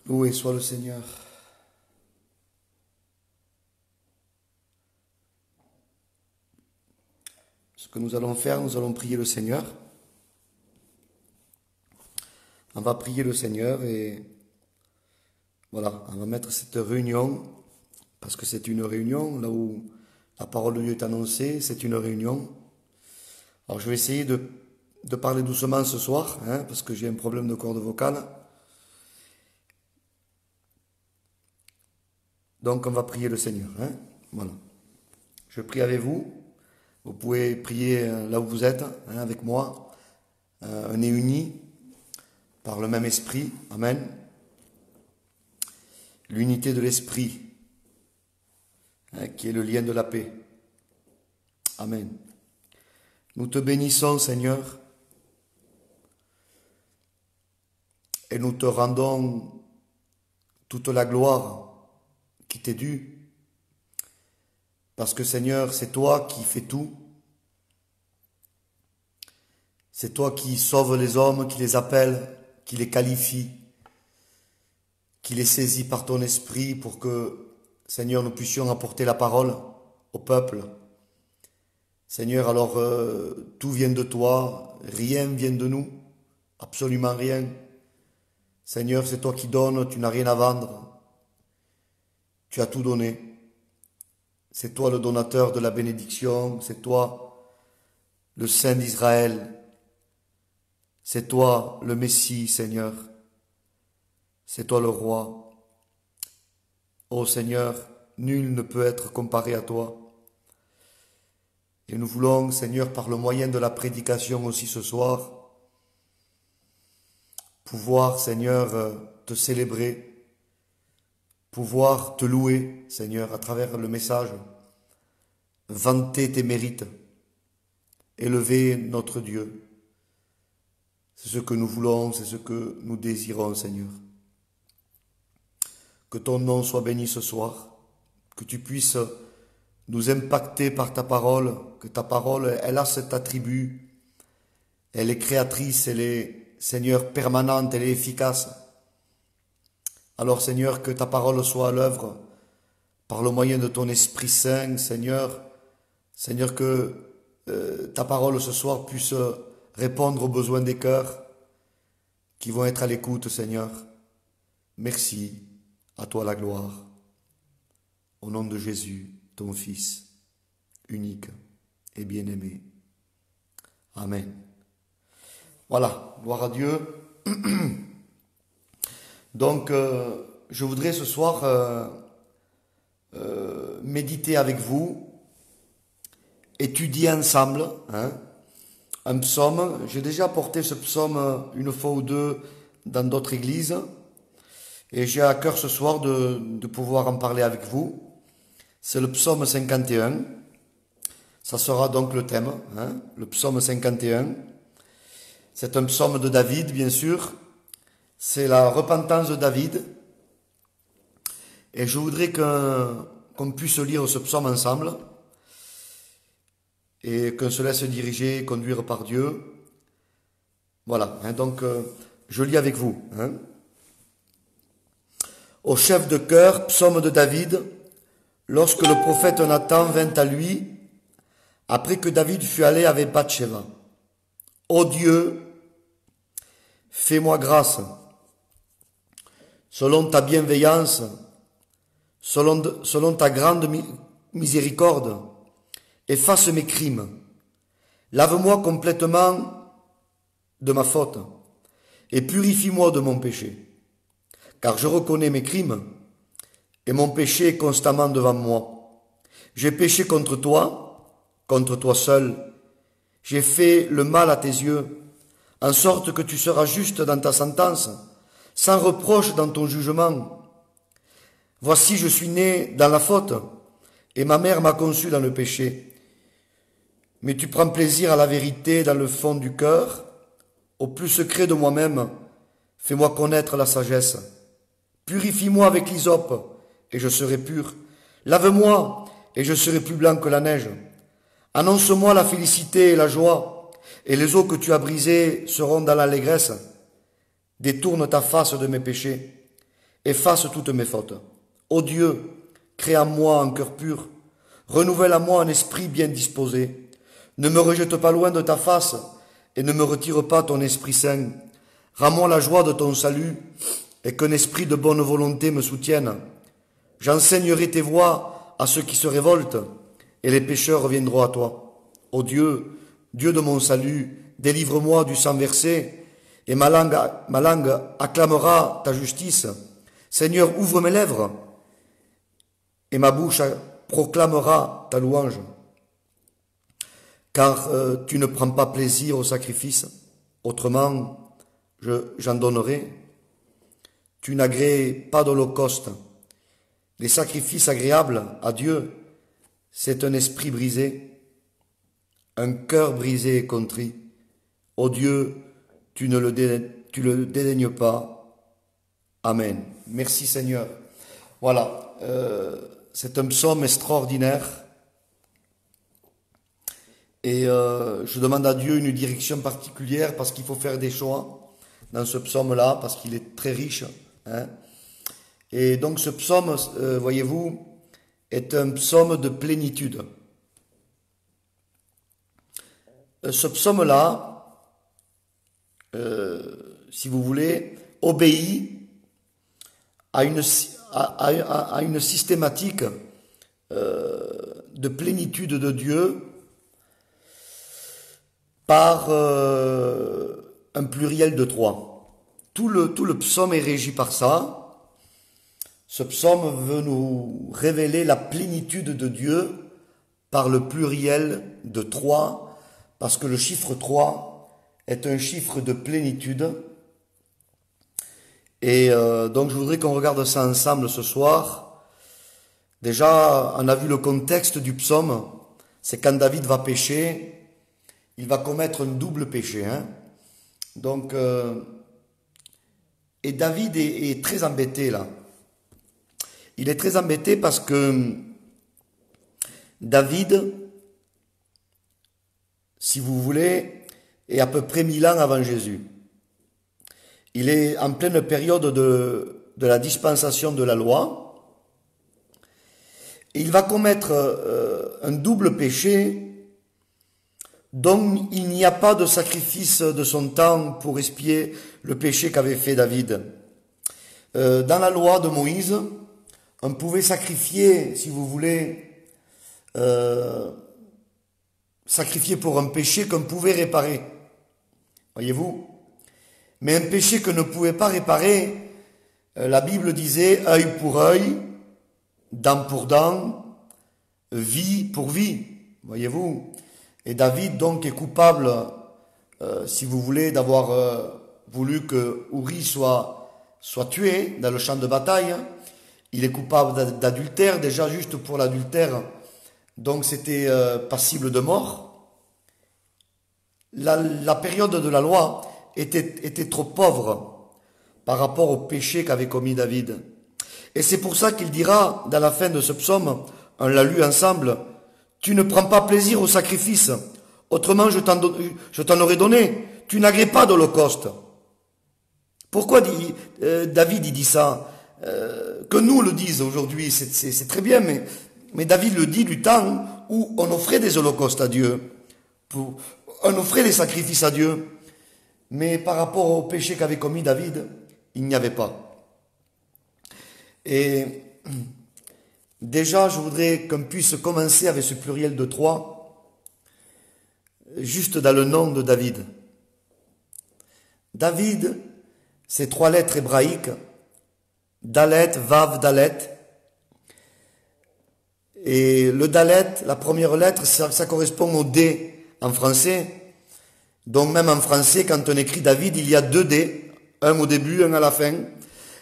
Loué soit le Seigneur. Ce que nous allons faire, nous allons prier le Seigneur. On va prier le Seigneur et voilà, on va mettre cette réunion, parce que c'est une réunion, là où la parole de Dieu est annoncée, c'est une réunion. Alors je vais essayer de parler doucement ce soir, parce que j'ai un problème de corde vocale. Donc on va prier le Seigneur. Voilà. Je prie avec vous. Vous pouvez prier là où vous êtes, avec moi. On est unis par le même esprit. Amen. L'unité de l'esprit, qui est le lien de la paix. Amen. Nous te bénissons, Seigneur, et nous te rendons toute la gloire qui t'est due, parce que, Seigneur, c'est toi qui fais tout. C'est toi qui sauves les hommes, qui les appelle, qui les qualifie, qui les saisit par ton esprit pour que, Seigneur, nous puissions apporter la parole au peuple. Seigneur, alors tout vient de toi, rien vient de nous, absolument rien. Seigneur, c'est toi qui donnes, tu n'as rien à vendre. Tu as tout donné. C'est toi le donateur de la bénédiction, c'est toi le Saint d'Israël. C'est toi le Messie, Seigneur. C'est toi le Roi. Ô Seigneur, nul ne peut être comparé à toi. Et nous voulons, Seigneur, par le moyen de la prédication aussi ce soir, pouvoir, Seigneur, te célébrer, pouvoir te louer, Seigneur, à travers le message, vanter tes mérites, élever notre Dieu. C'est ce que nous voulons, c'est ce que nous désirons, Seigneur. Que ton nom soit béni ce soir, que tu puisses nous impacter par ta parole, que ta parole, elle a cet attribut, elle est créatrice, elle est, Seigneur, permanente, elle est efficace. Alors, Seigneur, que ta parole soit à l'œuvre par le moyen de ton Esprit Saint, Seigneur. Seigneur, que ta parole ce soir puisse répondre aux besoins des cœurs qui vont être à l'écoute, Seigneur. Merci, à toi la gloire. Au nom de Jésus, ton Fils, unique et bien-aimé. Amen. Voilà, gloire à Dieu. Donc, je voudrais ce soir méditer avec vous, étudier ensemble un psaume. J'ai déjà porté ce psaume une fois ou deux dans d'autres églises, et j'ai à cœur ce soir de pouvoir en parler avec vous. C'est le psaume 51. Ça sera donc le thème, le psaume 51. C'est un psaume de David, bien sûr. C'est la repentance de David. Et je voudrais qu'on puisse lire ce psaume ensemble et qu'on se laisse diriger, conduire par Dieu. Voilà, donc je lis avec vous. Au chef de chœur, psaume de David, lorsque le prophète Nathan vint à lui, après que David fut allé avec Bathsheba. Ô Dieu, fais-moi grâce, selon ta bienveillance, selon ta grande miséricorde, efface mes crimes. Lave-moi complètement de ma faute et purifie-moi de mon péché. Car je reconnais mes crimes et mon péché est constamment devant moi. J'ai péché contre toi seul. J'ai fait le mal à tes yeux, en sorte que tu seras juste dans ta sentence, sans reproche dans ton jugement. Voici, je suis né dans la faute, et ma mère m'a conçu dans le péché. Mais tu prends plaisir à la vérité dans le fond du cœur, au plus secret de moi-même, fais-moi connaître la sagesse. Purifie-moi avec l'hysope, et je serai pur. Lave-moi, et je serai plus blanc que la neige. Annonce-moi la félicité et la joie, et les eaux que tu as brisées seront dans l'allégresse. Détourne ta face de mes péchés, efface toutes mes fautes. Ô Dieu, crée en moi un cœur pur, renouvelle en moi un esprit bien disposé. Ne me rejette pas loin de ta face et ne me retire pas ton Esprit Saint. Rends-moi la joie de ton salut et qu'un esprit de bonne volonté me soutienne. J'enseignerai tes voies à ceux qui se révoltent et les pécheurs reviendront à toi. Ô Dieu, Dieu de mon salut, délivre-moi du sang versé et ma langue acclamera ta justice. Seigneur, ouvre mes lèvres et ma bouche proclamera ta louange. Car tu ne prends pas plaisir au sacrifice, autrement j'en donnerai. Tu n'agrées pas d'holocauste. Les sacrifices agréables à Dieu, c'est un esprit brisé, un cœur brisé et contrit. Ô Dieu, tu le dédaignes pas. Amen. Merci Seigneur. Voilà, c'est un psaume extraordinaire. Et je demande à Dieu une direction particulière parce qu'il faut faire des choix dans ce psaume-là, parce qu'il est très riche. Hein. Et donc ce psaume, voyez-vous, est un psaume de plénitude. Ce psaume-là, si vous voulez, obéit à une systématique de plénitude de Dieu par un pluriel de 3. Tout le psaume est régi par ça. Ce psaume veut nous révéler la plénitude de Dieu par le pluriel de 3, parce que le chiffre 3 est un chiffre de plénitude. Et donc je voudrais qu'on regarde ça ensemble ce soir. Déjà, on a vu le contexte du psaume, c'est quand David va pécher, il va commettre un double péché. Hein. Donc, et David est très embêté là. Il est très embêté parce que David, si vous voulez, est à peu près 1000 ans avant Jésus. Il est en pleine période de la dispensation de la loi. Et il va commettre un double péché dont il n'y a pas de sacrifice de son temps pour expier le péché qu'avait fait David. Dans la loi de Moïse, on pouvait sacrifier, si vous voulez, sacrifier pour un péché qu'on pouvait réparer. Voyez-vous? Mais un péché que ne pouvait pas réparer, la Bible disait œil pour œil, dent pour dent, vie pour vie. Voyez-vous? Et David donc est coupable, si vous voulez, d'avoir voulu que Uri soit tué dans le champ de bataille. Il est coupable d'adultère, déjà juste pour l'adultère, donc c'était passible de mort. La période de la loi était trop pauvre par rapport au péché qu'avait commis David. Et c'est pour ça qu'il dira, dans la fin de ce psaume, on l'a lu ensemble, « Tu ne prends pas plaisir au sacrifice, autrement je t'en aurais donné, tu n'agrées pas d'holocauste. » Pourquoi David il dit ça? Que nous le disent aujourd'hui, c'est très bien, mais David le dit du temps où on offrait des holocaustes à Dieu, on offrait des sacrifices à Dieu, mais par rapport au péché qu'avait commis David, il n'y avait pas. Et déjà, je voudrais qu'on puisse commencer avec ce pluriel de 3, juste dans le nom de David. David, c'est 3 lettres hébraïques, Dalet, Vav, Dalet. Et le Dalet, la première lettre, ça correspond au D en français. Donc même en français, quand on écrit David, il y a 2 D, un au début, un à la fin.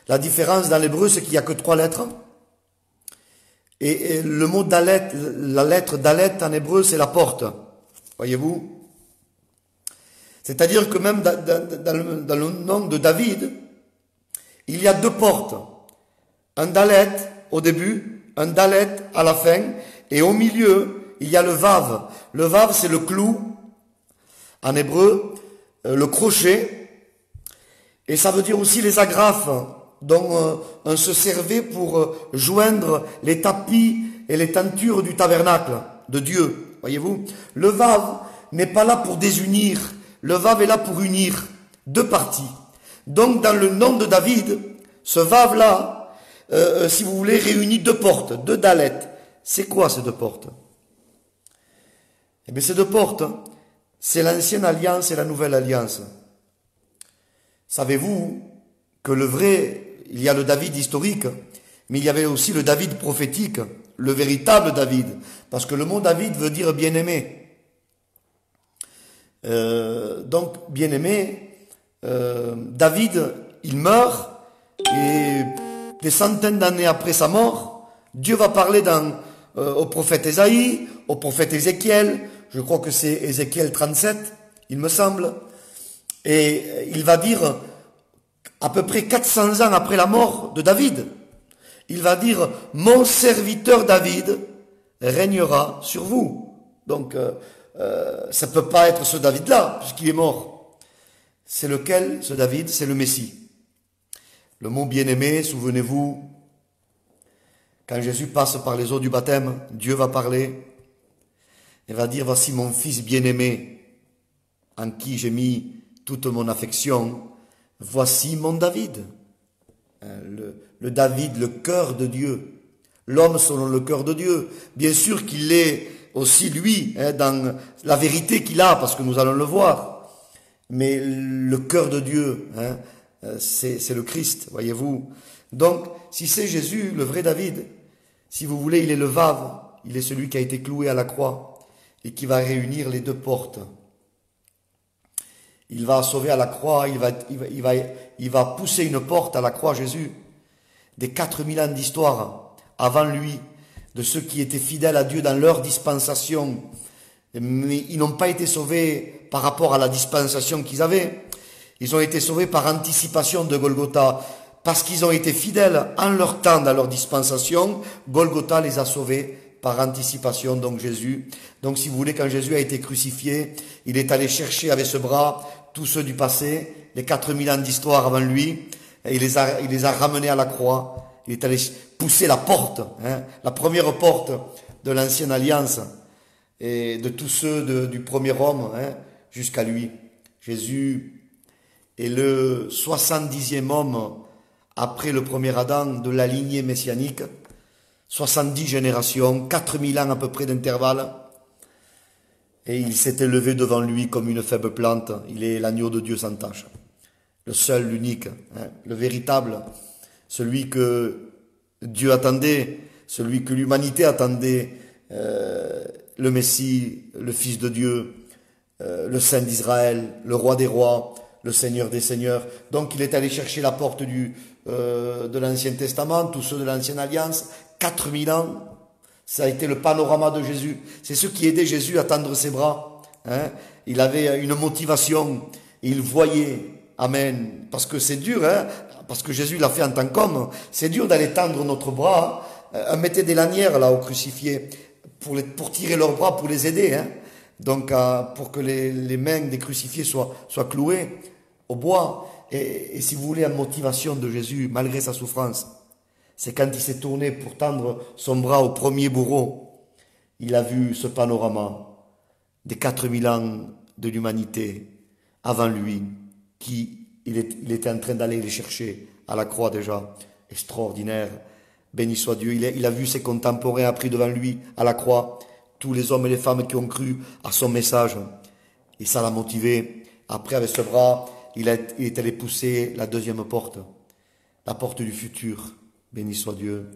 La différence dans l'hébreu, c'est qu'il n'y a que 3 lettres. Et le mot Dalet, la lettre Dalet en hébreu, c'est la porte. Voyez-vous? C'est-à-dire que même dans le nom de David, il y a 2 portes. Un Dalet au début, un Dalet à la fin, et au milieu, il y a le Vav. Le Vav, c'est le clou, en hébreu, le crochet, et ça veut dire aussi les agrafes dont on se servait pour joindre les tapis et les tentures du tabernacle de Dieu. Voyez-vous, le vave n'est pas là pour désunir, le vave est là pour unir deux parties. Donc dans le nom de David, ce vave-là, si vous voulez, réunit deux portes, deux dalettes. C'est quoi ces deux portes? Eh bien ces deux portes, c'est l'ancienne alliance et la nouvelle alliance. Savez-vous que il y a le David historique, mais il y avait aussi le David prophétique, le véritable David, parce que le mot David veut dire bien-aimé. Donc, bien-aimé, David, il meurt, et des centaines d'années après sa mort, Dieu va parler au prophète Ésaïe, au prophète Ézéchiel, je crois que c'est Ézéchiel 37, il me semble, et il va dire, à peu près 400 ans après la mort de David, il va dire, mon serviteur David régnera sur vous. Donc, ça ne peut pas être ce David-là, puisqu'il est mort. C'est lequel, ce David? C'est le Messie. Le mot bien-aimé, souvenez-vous, quand Jésus passe par les eaux du baptême, Dieu va parler et va dire, voici mon fils bien-aimé, en qui j'ai mis toute mon affection, voici mon David. Le David, le cœur de Dieu, l'homme selon le cœur de Dieu. Bien sûr qu'il est aussi lui, dans la vérité qu'il a, parce que nous allons le voir. Mais le cœur de Dieu, c'est le Christ, voyez-vous. Donc, si c'est Jésus, le vrai David, si vous voulez, il est le vave, il est celui qui a été cloué à la croix et qui va réunir les deux portes. Il va sauver à la croix, il va pousser une porte à la croix, Jésus, des 4000 ans d'histoire avant lui, de ceux qui étaient fidèles à Dieu dans leur dispensation. Mais ils n'ont pas été sauvés par rapport à la dispensation qu'ils avaient. Ils ont été sauvés par anticipation de Golgotha. Parce qu'ils ont été fidèles en leur temps, dans leur dispensation, Golgotha les a sauvés par anticipation, donc Jésus. Donc si vous voulez, quand Jésus a été crucifié, il est allé chercher avec ce bras tous ceux du passé, les 4000 ans d'histoire avant lui, et il les a ramenés à la croix. Il est allé pousser la porte, la première porte de l'ancienne alliance, et de tous ceux du premier homme, jusqu'à lui. Jésus est le 70e homme après le premier Adam de la lignée messianique, 70 générations, 4000 ans à peu près d'intervalle, et il s'est élevé devant lui comme une faible plante. Il est l'agneau de Dieu sans tache, le seul, l'unique, le véritable, celui que Dieu attendait, celui que l'humanité attendait, le Messie, le Fils de Dieu, le Saint d'Israël, le Roi des rois, le Seigneur des seigneurs. Donc il est allé chercher la porte de l'Ancien Testament, tous ceux de l'Ancienne Alliance, 4000 ans. Ça a été le panorama de Jésus. C'est ce qui aidait Jésus à tendre ses bras. Il avait une motivation. Il voyait. Amen. Parce que c'est dur, parce que Jésus l'a fait en tant qu'homme. C'est dur d'aller tendre notre bras. On mettait des lanières là au crucifié pour tirer leurs bras, pour les aider. Donc pour que les mains des crucifiés soient clouées au bois. Et si vous voulez, la motivation de Jésus, malgré sa souffrance, c'est quand il s'est tourné pour tendre son bras au premier bourreau, il a vu ce panorama des 4000 ans de l'humanité avant lui, il était en train d'aller les chercher à la croix déjà. Extraordinaire, béni soit Dieu. Il a vu ses contemporains pris devant lui à la croix, tous les hommes et les femmes qui ont cru à son message. Et ça l'a motivé. Après, avec ce bras, il est allé pousser la deuxième porte, la porte du futur. Béni soit Dieu.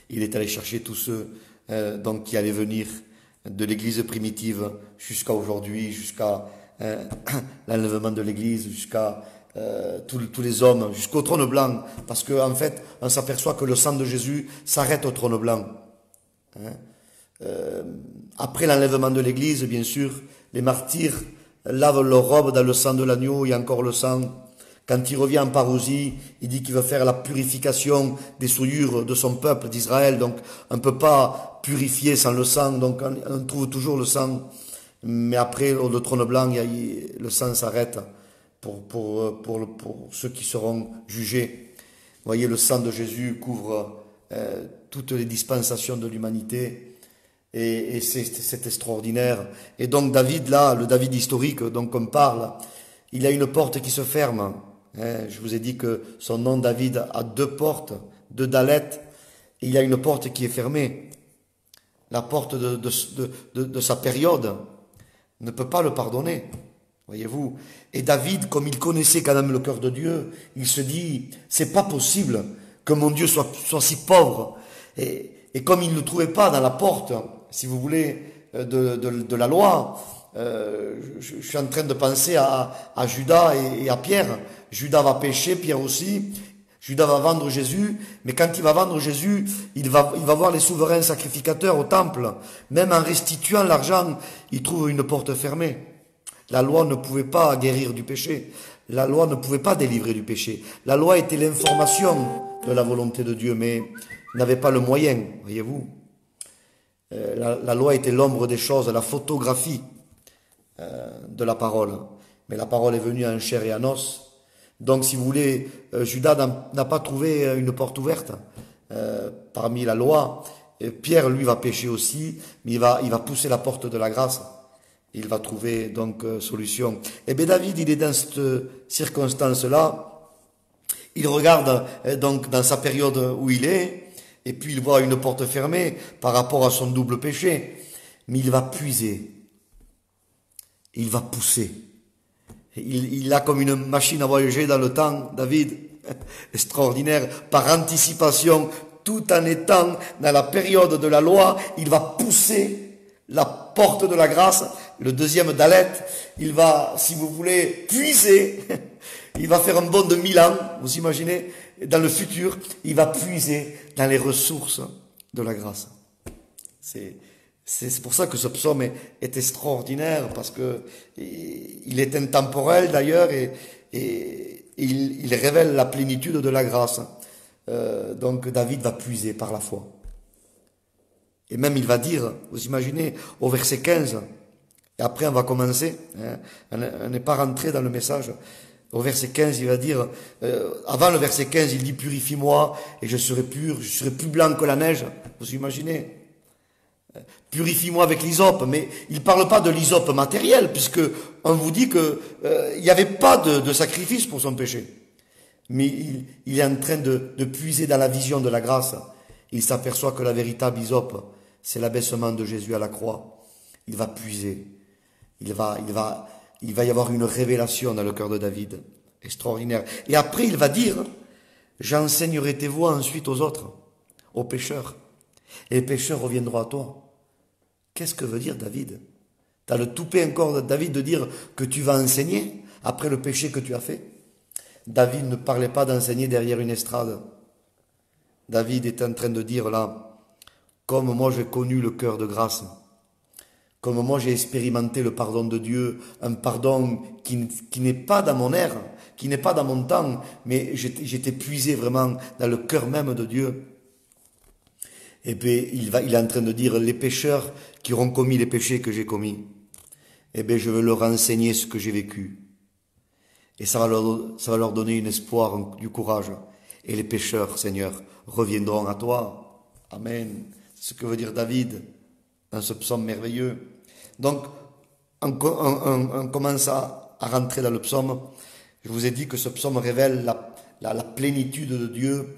Il est allé chercher tous ceux donc qui allaient venir de l'église primitive jusqu'à aujourd'hui, jusqu'à l'enlèvement de l'église, jusqu'à tous les hommes, jusqu'au trône blanc. Parce qu'en fait, on s'aperçoit que le sang de Jésus s'arrête au trône blanc. Après l'enlèvement de l'église, bien sûr, les martyrs lavent leurs robes dans le sang de l'agneau, il y a encore le sang. Quand il revient en parousie, il dit qu'il veut faire la purification des souillures de son peuple d'Israël. Donc, on ne peut pas purifier sans le sang. Donc, on trouve toujours le sang. Mais après, au trône blanc, le sang s'arrête pour ceux qui seront jugés. voyez, le sang de Jésus couvre toutes les dispensations de l'humanité. Et c'est extraordinaire. Et donc David, là, le David historique dont on parle, il a une porte qui se ferme. Je vous ai dit que son nom David a deux portes, deux dalettes, et il y a une porte qui est fermée. La porte de sa période ne peut pas le pardonner, voyez-vous. Et David, comme il connaissait quand même le cœur de Dieu, il se dit, c'est pas possible que mon Dieu soit si pauvre. Et comme il ne trouvait pas dans la porte, si vous voulez, de la loi, je suis en train de penser à Judas et à Pierre. Judas va pécher, Pierre aussi. Judas va vendre Jésus, mais quand il va vendre Jésus, il va voir les souverains sacrificateurs au temple. Même en restituant l'argent, il trouve une porte fermée. La loi ne pouvait pas guérir du péché. La loi ne pouvait pas délivrer du péché. La loi était l'information de la volonté de Dieu, mais n'avait pas le moyen, voyez-vous. La loi était l'ombre des choses, la photographie de la parole. Mais la parole est venue en chair et en os. Donc, si vous voulez, Judas n'a pas trouvé une porte ouverte parmi la loi. Et Pierre, lui, va pécher aussi, mais il va pousser la porte de la grâce. Il va trouver donc solution. Et bien David, il est dans cette circonstance-là. Il regarde donc dans sa période où il est, et puis il voit une porte fermée par rapport à son double péché. Mais il va puiser. Il va pousser. Il a comme une machine à voyager dans le temps, David, extraordinaire, par anticipation, tout en étant dans la période de la loi, il va pousser la porte de la grâce, le deuxième dalet, il va, si vous voulez, puiser, il va faire un bond de 1000 ans, vous imaginez, dans le futur, il va puiser dans les ressources de la grâce. C'est pour ça que ce psaume est extraordinaire, parce que il est intemporel d'ailleurs, et il révèle la plénitude de la grâce. Donc David va puiser par la foi. Et même il va dire, vous imaginez, au verset 15, et après on va commencer, on n'est pas rentré dans le message. Au verset 15, il va dire, avant le verset 15, il dit, purifie-moi, et je serai pur, je serai plus blanc que la neige. Vous imaginez? Purifie-moi avec l'hysope, mais il ne parle pas de l'hysope matériel, puisque on vous dit que il n'y avait pas de sacrifice pour son péché. Mais il est en train de puiser dans la vision de la grâce. Il s'aperçoit que la véritable hysope, c'est l'abaissement de Jésus à la croix. Il va puiser. Il va y avoir une révélation dans le cœur de David. Extraordinaire. Et après, il va dire, j'enseignerai tes voies ensuite aux autres, aux pécheurs. Et les pécheurs reviendront à toi. Qu'est-ce que veut dire David? Tu as le toupet encore de David de dire que tu vas enseigner après le péché que tu as fait. David ne parlait pas d'enseigner derrière une estrade. David est en train de dire là, comme moi j'ai connu le cœur de grâce, comme moi j'ai expérimenté le pardon de Dieu, un pardon qui n'est pas dans mon ère, qui n'est pas dans mon temps, mais j'étais puisé vraiment dans le cœur même de Dieu. Et puis il est en train de dire, les pécheurs qui auront commis les péchés que j'ai commis, eh bien je veux leur enseigner ce que j'ai vécu. Et ça va leur donner un espoir, du courage. Et les pécheurs, Seigneur, reviendront à toi. Amen. C'est ce que veut dire David dans ce psaume merveilleux. Donc, on commence à rentrer dans le psaume. Je vous ai dit que ce psaume révèle la plénitude de Dieu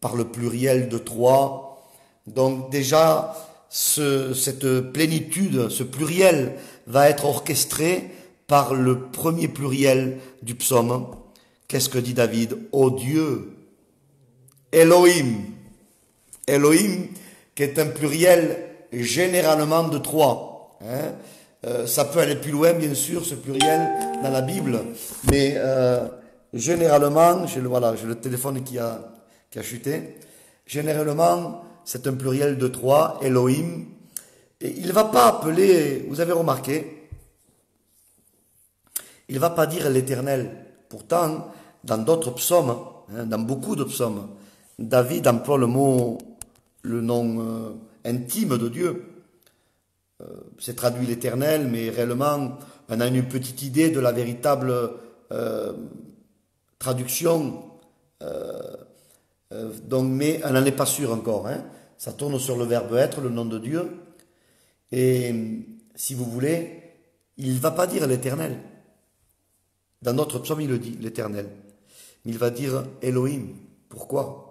par le pluriel de trois. Donc déjà, cette plénitude, ce pluriel, va être orchestré par le premier pluriel du psaume. Qu'est-ce que dit David? Ô Dieu, Elohim. Elohim, qui est un pluriel généralement de trois. Ça peut aller plus loin, bien sûr, ce pluriel dans la Bible, mais généralement, j'ai le téléphone qui a chuté. Généralement, c'est un pluriel de trois, Elohim. Et il ne va pas appeler, vous avez remarqué, il ne va pas dire l'Éternel. Pourtant, dans d'autres psaumes, dans beaucoup de psaumes, David emploie le nom intime de Dieu. C'est traduit l'Éternel, mais réellement, on a une petite idée de la véritable traduction Donc, mais elle n'en est pas sûre encore. Hein. Ça tourne sur le verbe être, le nom de Dieu. Et si vous voulez, il ne va pas dire l'Éternel. Dans notre psaume, il le dit, l'Éternel. Mais il va dire Elohim. Pourquoi?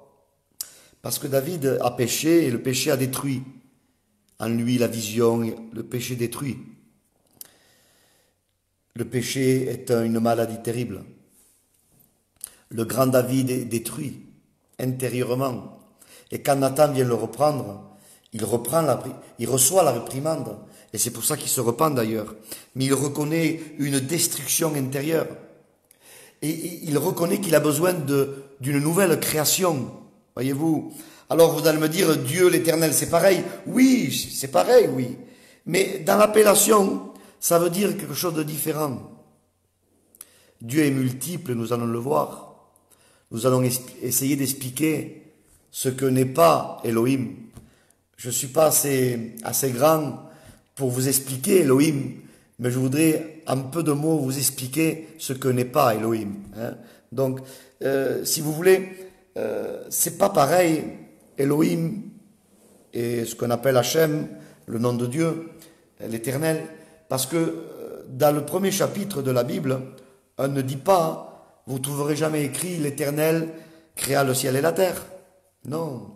Parce que David a péché et le péché a détruit en lui la vision, le péché détruit. Le péché est une maladie terrible. Le grand David est détruit intérieurement. Et quand Nathan vient le reprendre, il reçoit la réprimande. Et c'est pour ça qu'il se repent d'ailleurs. Mais il reconnaît une destruction intérieure. Et il reconnaît qu'il a besoin d'une nouvelle création. Voyez-vous? Alors vous allez me dire, Dieu l'Éternel, c'est pareil. Oui, c'est pareil, oui. Mais dans l'appellation, ça veut dire quelque chose de différent. Dieu est multiple, nous allons le voir. Nous allons essayer d'expliquer ce que n'est pas Elohim. Je ne suis pas assez grand pour vous expliquer Elohim, mais je voudrais en peu de mots vous expliquer ce que n'est pas Elohim. Hein. Donc, si vous voulez, c'est pas pareil Elohim et ce qu'on appelle Hachem, le nom de Dieu, l'Éternel, parce que dans le premier chapitre de la Bible, on ne dit pas, vous trouverez jamais écrit l'Éternel créa le ciel et la terre. Non,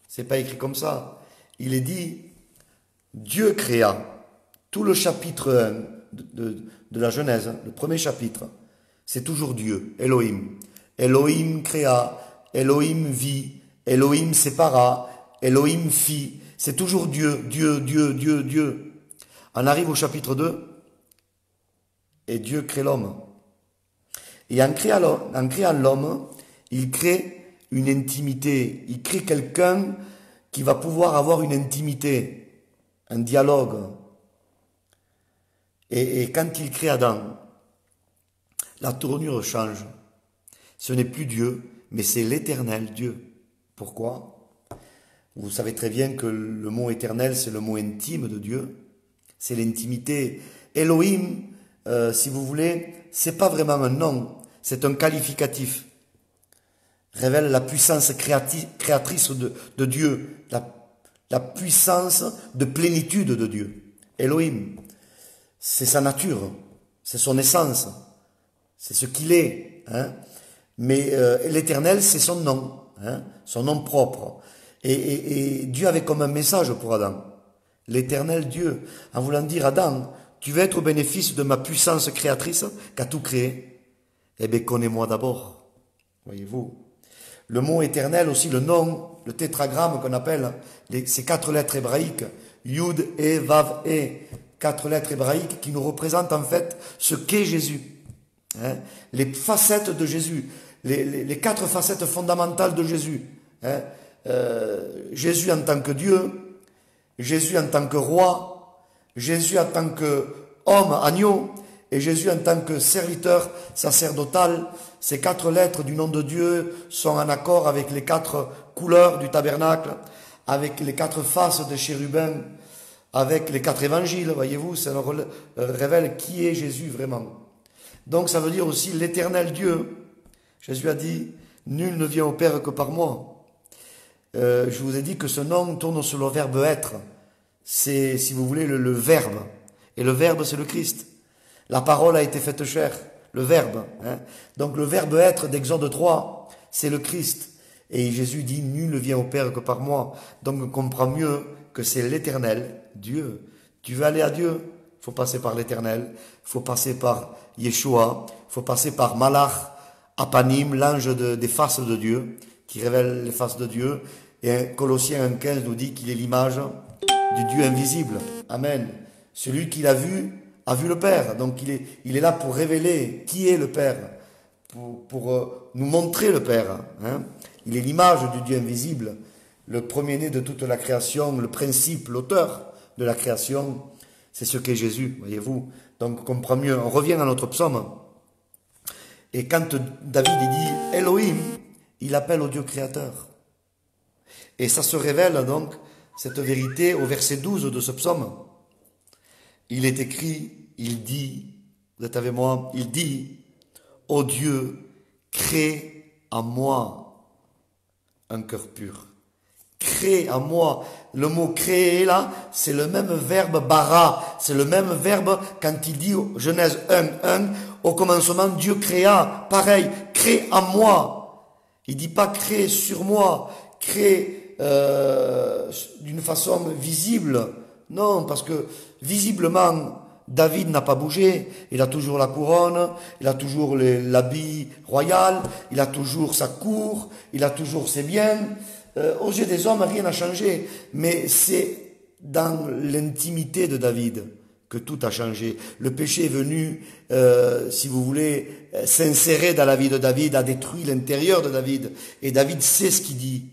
c'est pas écrit comme ça. Il est dit, Dieu créa. Tout le chapitre 1 de la Genèse, le premier chapitre, c'est toujours Dieu, Elohim. Elohim créa, Elohim vit, Elohim sépara, Elohim fit. C'est toujours Dieu, Dieu, Dieu, Dieu, Dieu. On arrive au chapitre 2, et Dieu crée l'homme. Et en créant l'homme, il crée une intimité. Il crée quelqu'un qui va pouvoir avoir une intimité, un dialogue. Et quand il crée Adam, la tournure change. Ce n'est plus Dieu, mais c'est l'Éternel Dieu. Pourquoi? Vous savez très bien que le mot éternel, c'est le mot intime de Dieu. C'est l'intimité. Elohim, si vous voulez, c'est pas vraiment un nom, c'est un qualificatif. Révèle la puissance créatrice de Dieu, la puissance de plénitude de Dieu. Elohim, c'est sa nature, c'est son essence, c'est ce qu'il est. Hein. Mais l'Éternel, c'est son nom, hein, son nom propre. Et Dieu avait comme un message pour Adam. L'Éternel Dieu, en voulant dire, Adam, tu veux être au bénéfice de ma puissance créatrice qui a tout créé? Eh bien, connais-moi d'abord. Voyez-vous. Le mot éternel aussi, le nom, le tétragramme qu'on appelle, ces 4 lettres hébraïques, Yud, E, Vav, E, 4 lettres hébraïques qui nous représentent en fait ce qu'est Jésus. Hein, les facettes de Jésus, les 4 facettes fondamentales de Jésus. Hein, Jésus en tant que Dieu, Jésus en tant que roi, Jésus en tant qu'homme, agneau, et Jésus en tant que serviteur sacerdotal. Ces 4 lettres du nom de Dieu sont en accord avec les 4 couleurs du tabernacle, avec les 4 faces des chérubins, avec les 4 évangiles, voyez-vous, ça nous révèle qui est Jésus vraiment. Donc ça veut dire aussi l'éternel Dieu. Jésus a dit, nul ne vient au Père que par moi. Je vous ai dit que ce nom tourne sur le verbe être. C'est, si vous voulez, le verbe. Et le verbe, c'est le Christ. La parole a été faite chair, le verbe. Hein. Donc le verbe être d'Exode 3, c'est le Christ. Et Jésus dit, nul ne vient au Père que par moi. Donc on comprend mieux que c'est l'éternel Dieu. Tu veux aller à Dieu? Il faut passer par l'éternel. Il faut passer par Yeshua. Il faut passer par Malach, Apanim, l'ange des faces de Dieu, qui révèle les faces de Dieu. Et Colossiens 1,15 nous dit qu'il est l'image du Dieu invisible. Amen. Celui qui l'a vu a vu le Père. Donc il est là pour révéler qui est le Père, pour nous montrer le Père. Hein. Il est l'image du Dieu invisible, le premier-né de toute la création, le principe, l'auteur de la création. C'est ce qu'est Jésus, voyez-vous. Donc on comprend mieux. On revient à notre psaume. Et quand David dit Elohim, il appelle au Dieu créateur. Et ça se révèle donc, cette vérité, au verset 12 de ce psaume. Il est écrit, il dit, vous êtes avec moi, il dit, ô Dieu, crée en moi un cœur pur. Crée en moi. Le mot créer là, c'est le même verbe bara. C'est le même verbe quand il dit Genèse 1, au commencement Dieu créa. Pareil, crée en moi. Il dit pas crée sur moi, crée d'une façon visible. Non, parce que visiblement, David n'a pas bougé, il a toujours la couronne, il a toujours l'habit royal, il a toujours sa cour, il a toujours ses biens. Aux yeux des hommes, rien n'a changé, mais c'est dans l'intimité de David que tout a changé. Le péché est venu, si vous voulez, s'insérer dans la vie de David, a détruit l'intérieur de David. Et David sait ce qu'il dit.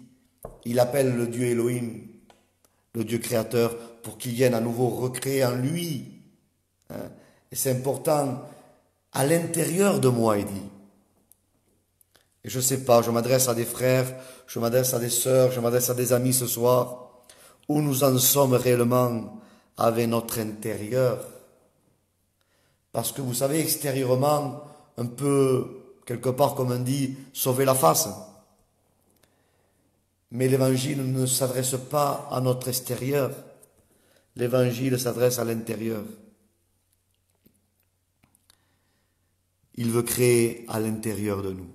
Il appelle le Dieu Elohim, le Dieu créateur, pour qu'il vienne à nouveau recréer en lui. Et c'est important, à l'intérieur de moi, il dit. Et je ne sais pas, je m'adresse à des frères, je m'adresse à des sœurs, je m'adresse à des amis ce soir, où nous en sommes réellement avec notre intérieur. Parce que vous savez, extérieurement, un peu, quelque part, comme on dit, sauver la face. Mais l'évangile ne s'adresse pas à notre extérieur. L'évangile s'adresse à l'intérieur. Il veut créer à l'intérieur de nous.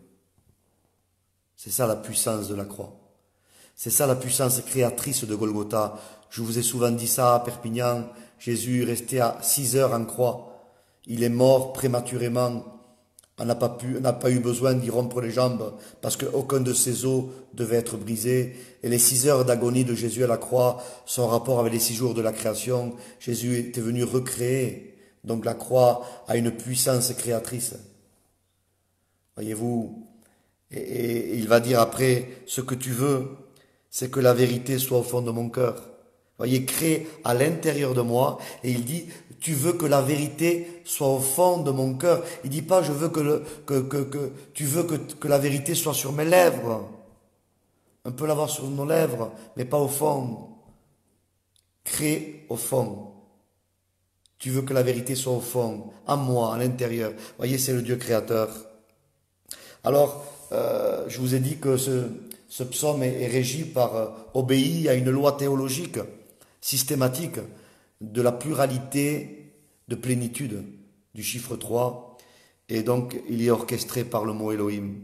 C'est ça la puissance de la croix. C'est ça la puissance créatrice de Golgotha. Je vous ai souvent dit ça à Perpignan. Jésus est resté à 6 heures en croix. Il est mort prématurément. On n'a pas eu besoin d'y rompre les jambes parce qu'aucun de ses os devait être brisé. Et les 6 heures d'agonie de Jésus à la croix sont en rapport avec les 6 jours de la création. Jésus était venu recréer. Donc la croix a une puissance créatrice. Voyez-vous, et il va dire après, ce que tu veux, c'est que la vérité soit au fond de mon cœur. Voyez, crée à l'intérieur de moi, et il dit, tu veux que la vérité soit au fond de mon cœur. Il dit pas, je veux tu veux que la vérité soit sur mes lèvres. On peut l'avoir sur nos lèvres, mais pas au fond. Crée au fond. Tu veux que la vérité soit au fond, en moi, à l'intérieur. Voyez, c'est le Dieu créateur. Alors, je vous ai dit que ce psaume est régi par, obéit à une loi théologique systématique de la pluralité de plénitude du chiffre 3. Et donc, il est orchestré par le mot Elohim.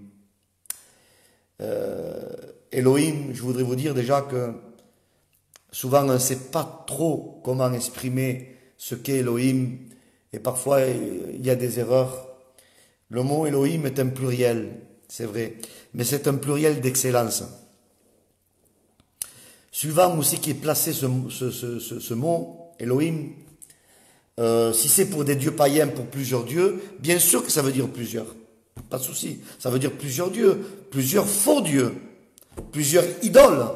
Elohim, je voudrais vous dire déjà que souvent, on ne sait pas trop comment exprimer ce qu'est Elohim. Et parfois, il y a des erreurs. Le mot Elohim est un pluriel, c'est vrai, mais c'est un pluriel d'excellence. Suivant aussi qui est placé ce mot, Elohim, si c'est pour des dieux païens, pour plusieurs dieux, bien sûr que ça veut dire plusieurs, pas de souci. Ça veut dire plusieurs dieux, plusieurs faux dieux, plusieurs idoles.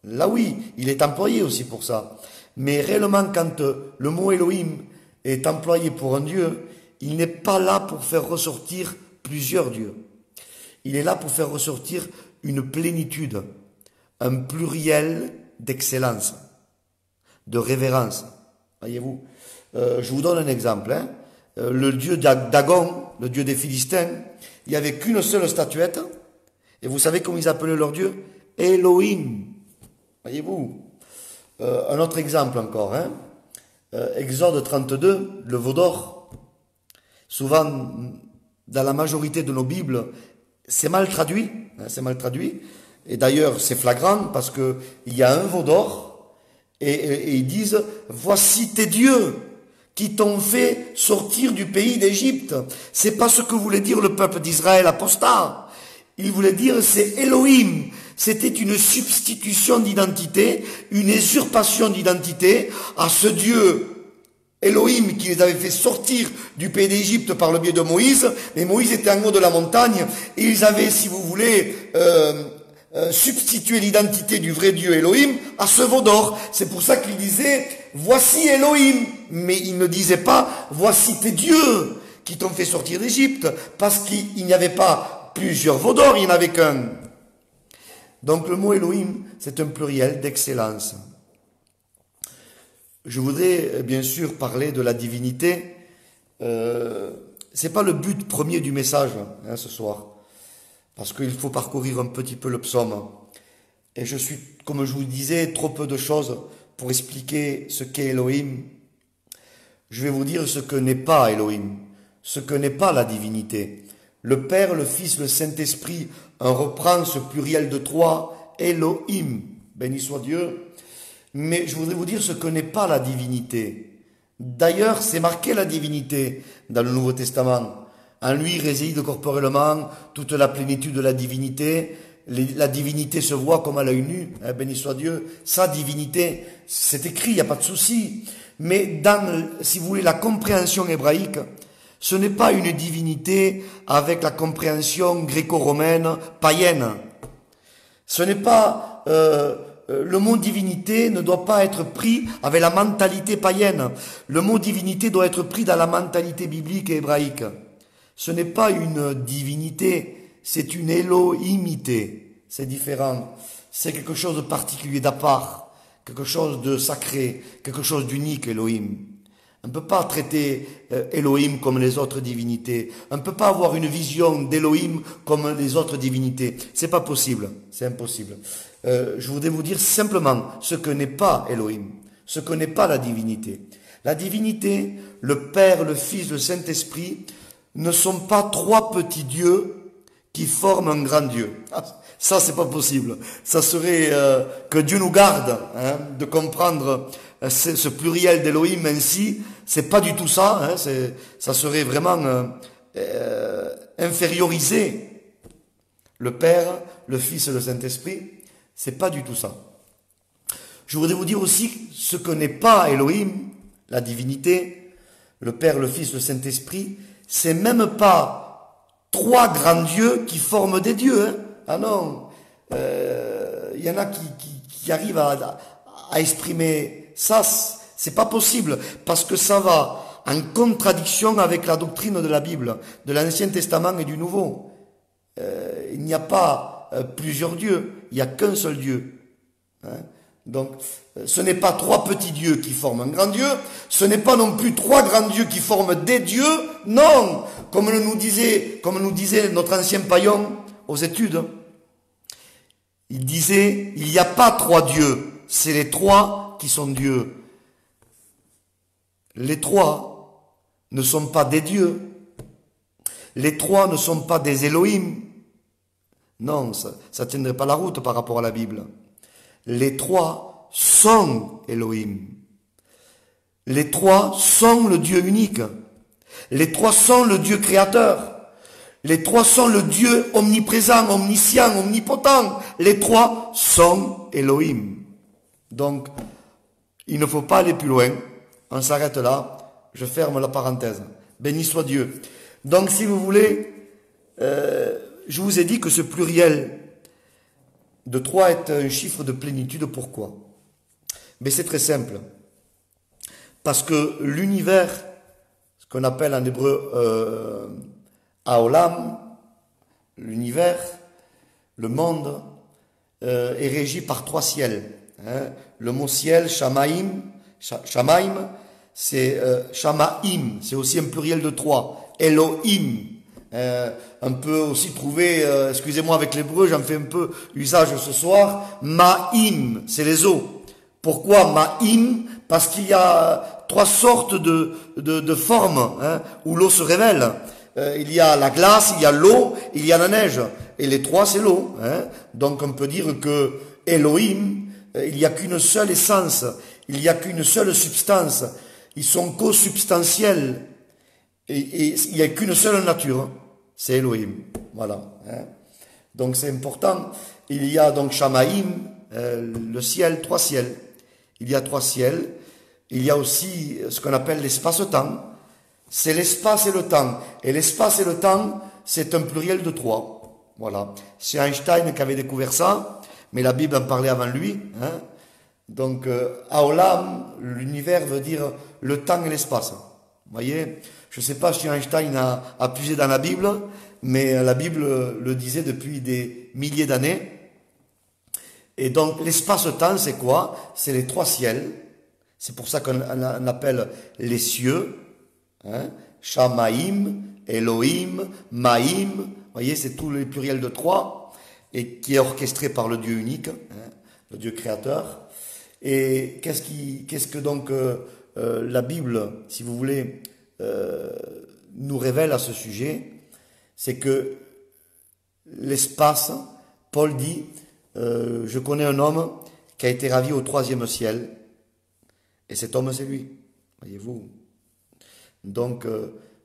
Là oui, il est employé aussi pour ça. Mais réellement, quand le mot Elohim est employé pour un dieu, il n'est pas là pour faire ressortir plusieurs dieux. Il est là pour faire ressortir une plénitude, un pluriel d'excellence, de révérence. Voyez-vous, je vous donne un exemple. Le dieu Dagon, le dieu des Philistins, il n'y avait qu'une seule statuette. Et vous savez comment ils appelaient leur dieu? Elohim. Voyez-vous. Un autre exemple encore. Exode 32, le veau d'or. Souvent, dans la majorité de nos Bibles, c'est mal traduit. C'est mal traduit. Et d'ailleurs, c'est flagrant parce que il y a un veau d'or et ils disent, voici tes dieux qui t'ont fait sortir du pays d'Égypte. C'est pas ce que voulait dire le peuple d'Israël apostat. Il voulait dire, c'est Elohim. C'était une substitution d'identité, une usurpation d'identité à ce Dieu Elohim qui les avait fait sortir du pays d'Égypte par le biais de Moïse. Mais Moïse était en haut de la montagne et ils avaient, si vous voulez, substitué l'identité du vrai Dieu Elohim à ce veau d'or. C'est pour ça qu'il disait, voici Elohim. Mais il ne disait pas, voici tes dieux qui t'ont fait sortir d'Égypte. Parce qu'il n'y avait pas plusieurs veaux d'or, il n'y en avait qu'un. Donc le mot Elohim, c'est un pluriel d'excellence. Je voudrais bien sûr parler de la divinité. C'est pas le but premier du message ce soir, parce qu'il faut parcourir un petit peu le psaume. et je suis, comme je vous disais, trop peu de choses pour expliquer ce qu'est Elohim. Je vais vous dire ce que n'est pas Elohim, ce que n'est pas la divinité. Le Père, le Fils, le Saint-Esprit, on reprend ce pluriel de trois, Elohim, béni soit Dieu. Mais je voudrais vous dire ce que n'est pas la divinité. D'ailleurs, c'est marqué la divinité dans le Nouveau Testament. En lui réside corporellement toute la plénitude de la divinité. La divinité se voit comme à l'œil nu, hein, béni soit Dieu. Sa divinité, c'est écrit, il n'y a pas de souci. Mais dans, si vous voulez, la compréhension hébraïque, ce n'est pas une divinité avec la compréhension gréco-romaine païenne. Ce n'est pas... le mot divinité ne doit pas être pris avec la mentalité païenne. Le mot divinité doit être pris dans la mentalité biblique et hébraïque. Ce n'est pas une divinité, c'est une Elohimité. C'est différent. C'est quelque chose de particulier, d'à part, quelque chose de sacré, quelque chose d'unique, Elohim. On ne peut pas traiter Elohim comme les autres divinités. On ne peut pas avoir une vision d'Elohim comme les autres divinités. C'est pas possible. C'est impossible. Je voudrais vous dire simplement ce que n'est pas Elohim, ce que n'est pas la divinité. La divinité, le Père, le Fils, le Saint-Esprit, ne sont pas trois petits dieux qui forment un grand Dieu. Ça, c'est pas possible. Ça serait que Dieu nous garde de comprendre ce pluriel d'Elohim ainsi. C'est pas du tout ça. Ça serait vraiment inférioriser le Père, le Fils et le Saint-Esprit. C'est pas du tout ça. Je voudrais vous dire aussi ce que n'est pas Elohim, la divinité, le Père, le Fils, le Saint-Esprit. C'est même pas trois grands dieux qui forment des dieux. Ah non, y en a qui arrivent à exprimer ça. C'est pas possible parce que ça va en contradiction avec la doctrine de la Bible, de l'Ancien Testament et du Nouveau. Il n'y a pas plusieurs dieux, il n'y a qu'un seul Dieu. Donc, ce n'est pas trois petits dieux qui forment un grand Dieu, ce n'est pas non plus trois grands dieux qui forment des dieux, non, comme nous disait notre ancien païen aux études. Il disait, il n'y a pas trois dieux, c'est les trois qui sont dieux. Les trois ne sont pas des dieux, les trois ne sont pas des Elohim. Non, ça ne tiendrait pas la route par rapport à la Bible. Les trois sont Elohim. Les trois sont le Dieu unique. Les trois sont le Dieu créateur. Les trois sont le Dieu omniprésent, omniscient, omnipotent. Les trois sont Elohim. Donc, il ne faut pas aller plus loin. On s'arrête là. Je ferme la parenthèse. Béni soit Dieu. Donc, si vous voulez, je vous ai dit que ce pluriel de 3 est un chiffre de plénitude. Pourquoi? Mais c'est très simple. Parce que l'univers, ce qu'on appelle en hébreu Haolam, l'univers, le monde, est régi par 3 ciels. Le mot ciel, Shamaim, c'est Shamaim, c'est aussi un pluriel de 3. Elohim. On peut aussi trouver, excusez-moi avec l'hébreu, j'en fais un peu usage ce soir, Ma'im, c'est les eaux. Pourquoi Ma'im? Parce qu'il y a 3 sortes de formes où l'eau se révèle. Il y a la glace, il y a l'eau, il y a la neige. Et les 3, c'est l'eau. Donc on peut dire que Elohim, il n'y a qu'une seule essence, il n'y a qu'une seule substance. Ils sont co-substantiels. Et il n'y a qu'une seule nature, c'est Elohim. Voilà. Donc c'est important. Il y a donc Shamaim, le ciel, 3 ciels. Il y a 3 ciels. Il y a aussi ce qu'on appelle l'espace-temps. C'est l'espace et le temps. Et l'espace et le temps, c'est un pluriel de 3. Voilà. C'est Einstein qui avait découvert ça, mais la Bible en parlait avant lui. Donc, Haolam, l'univers veut dire le temps et l'espace. Vous voyez? Je ne sais pas si Einstein a puisé dans la Bible, mais la Bible le disait depuis des milliers d'années. Et donc, l'espace-temps, c'est quoi? C'est les 3 ciels. C'est pour ça qu'on appelle les cieux. Shamaim, Elohim, Maïm. Vous voyez, c'est tous les pluriels de 3. et qui est orchestré par le Dieu unique, hein, le Dieu créateur. Et qu'est-ce que donc la Bible, si vous voulez, nous révèle à ce sujet? C'est que l'espace, Paul dit, je connais un homme qui a été ravi au 3e ciel, et cet homme c'est lui, voyez-vous. Donc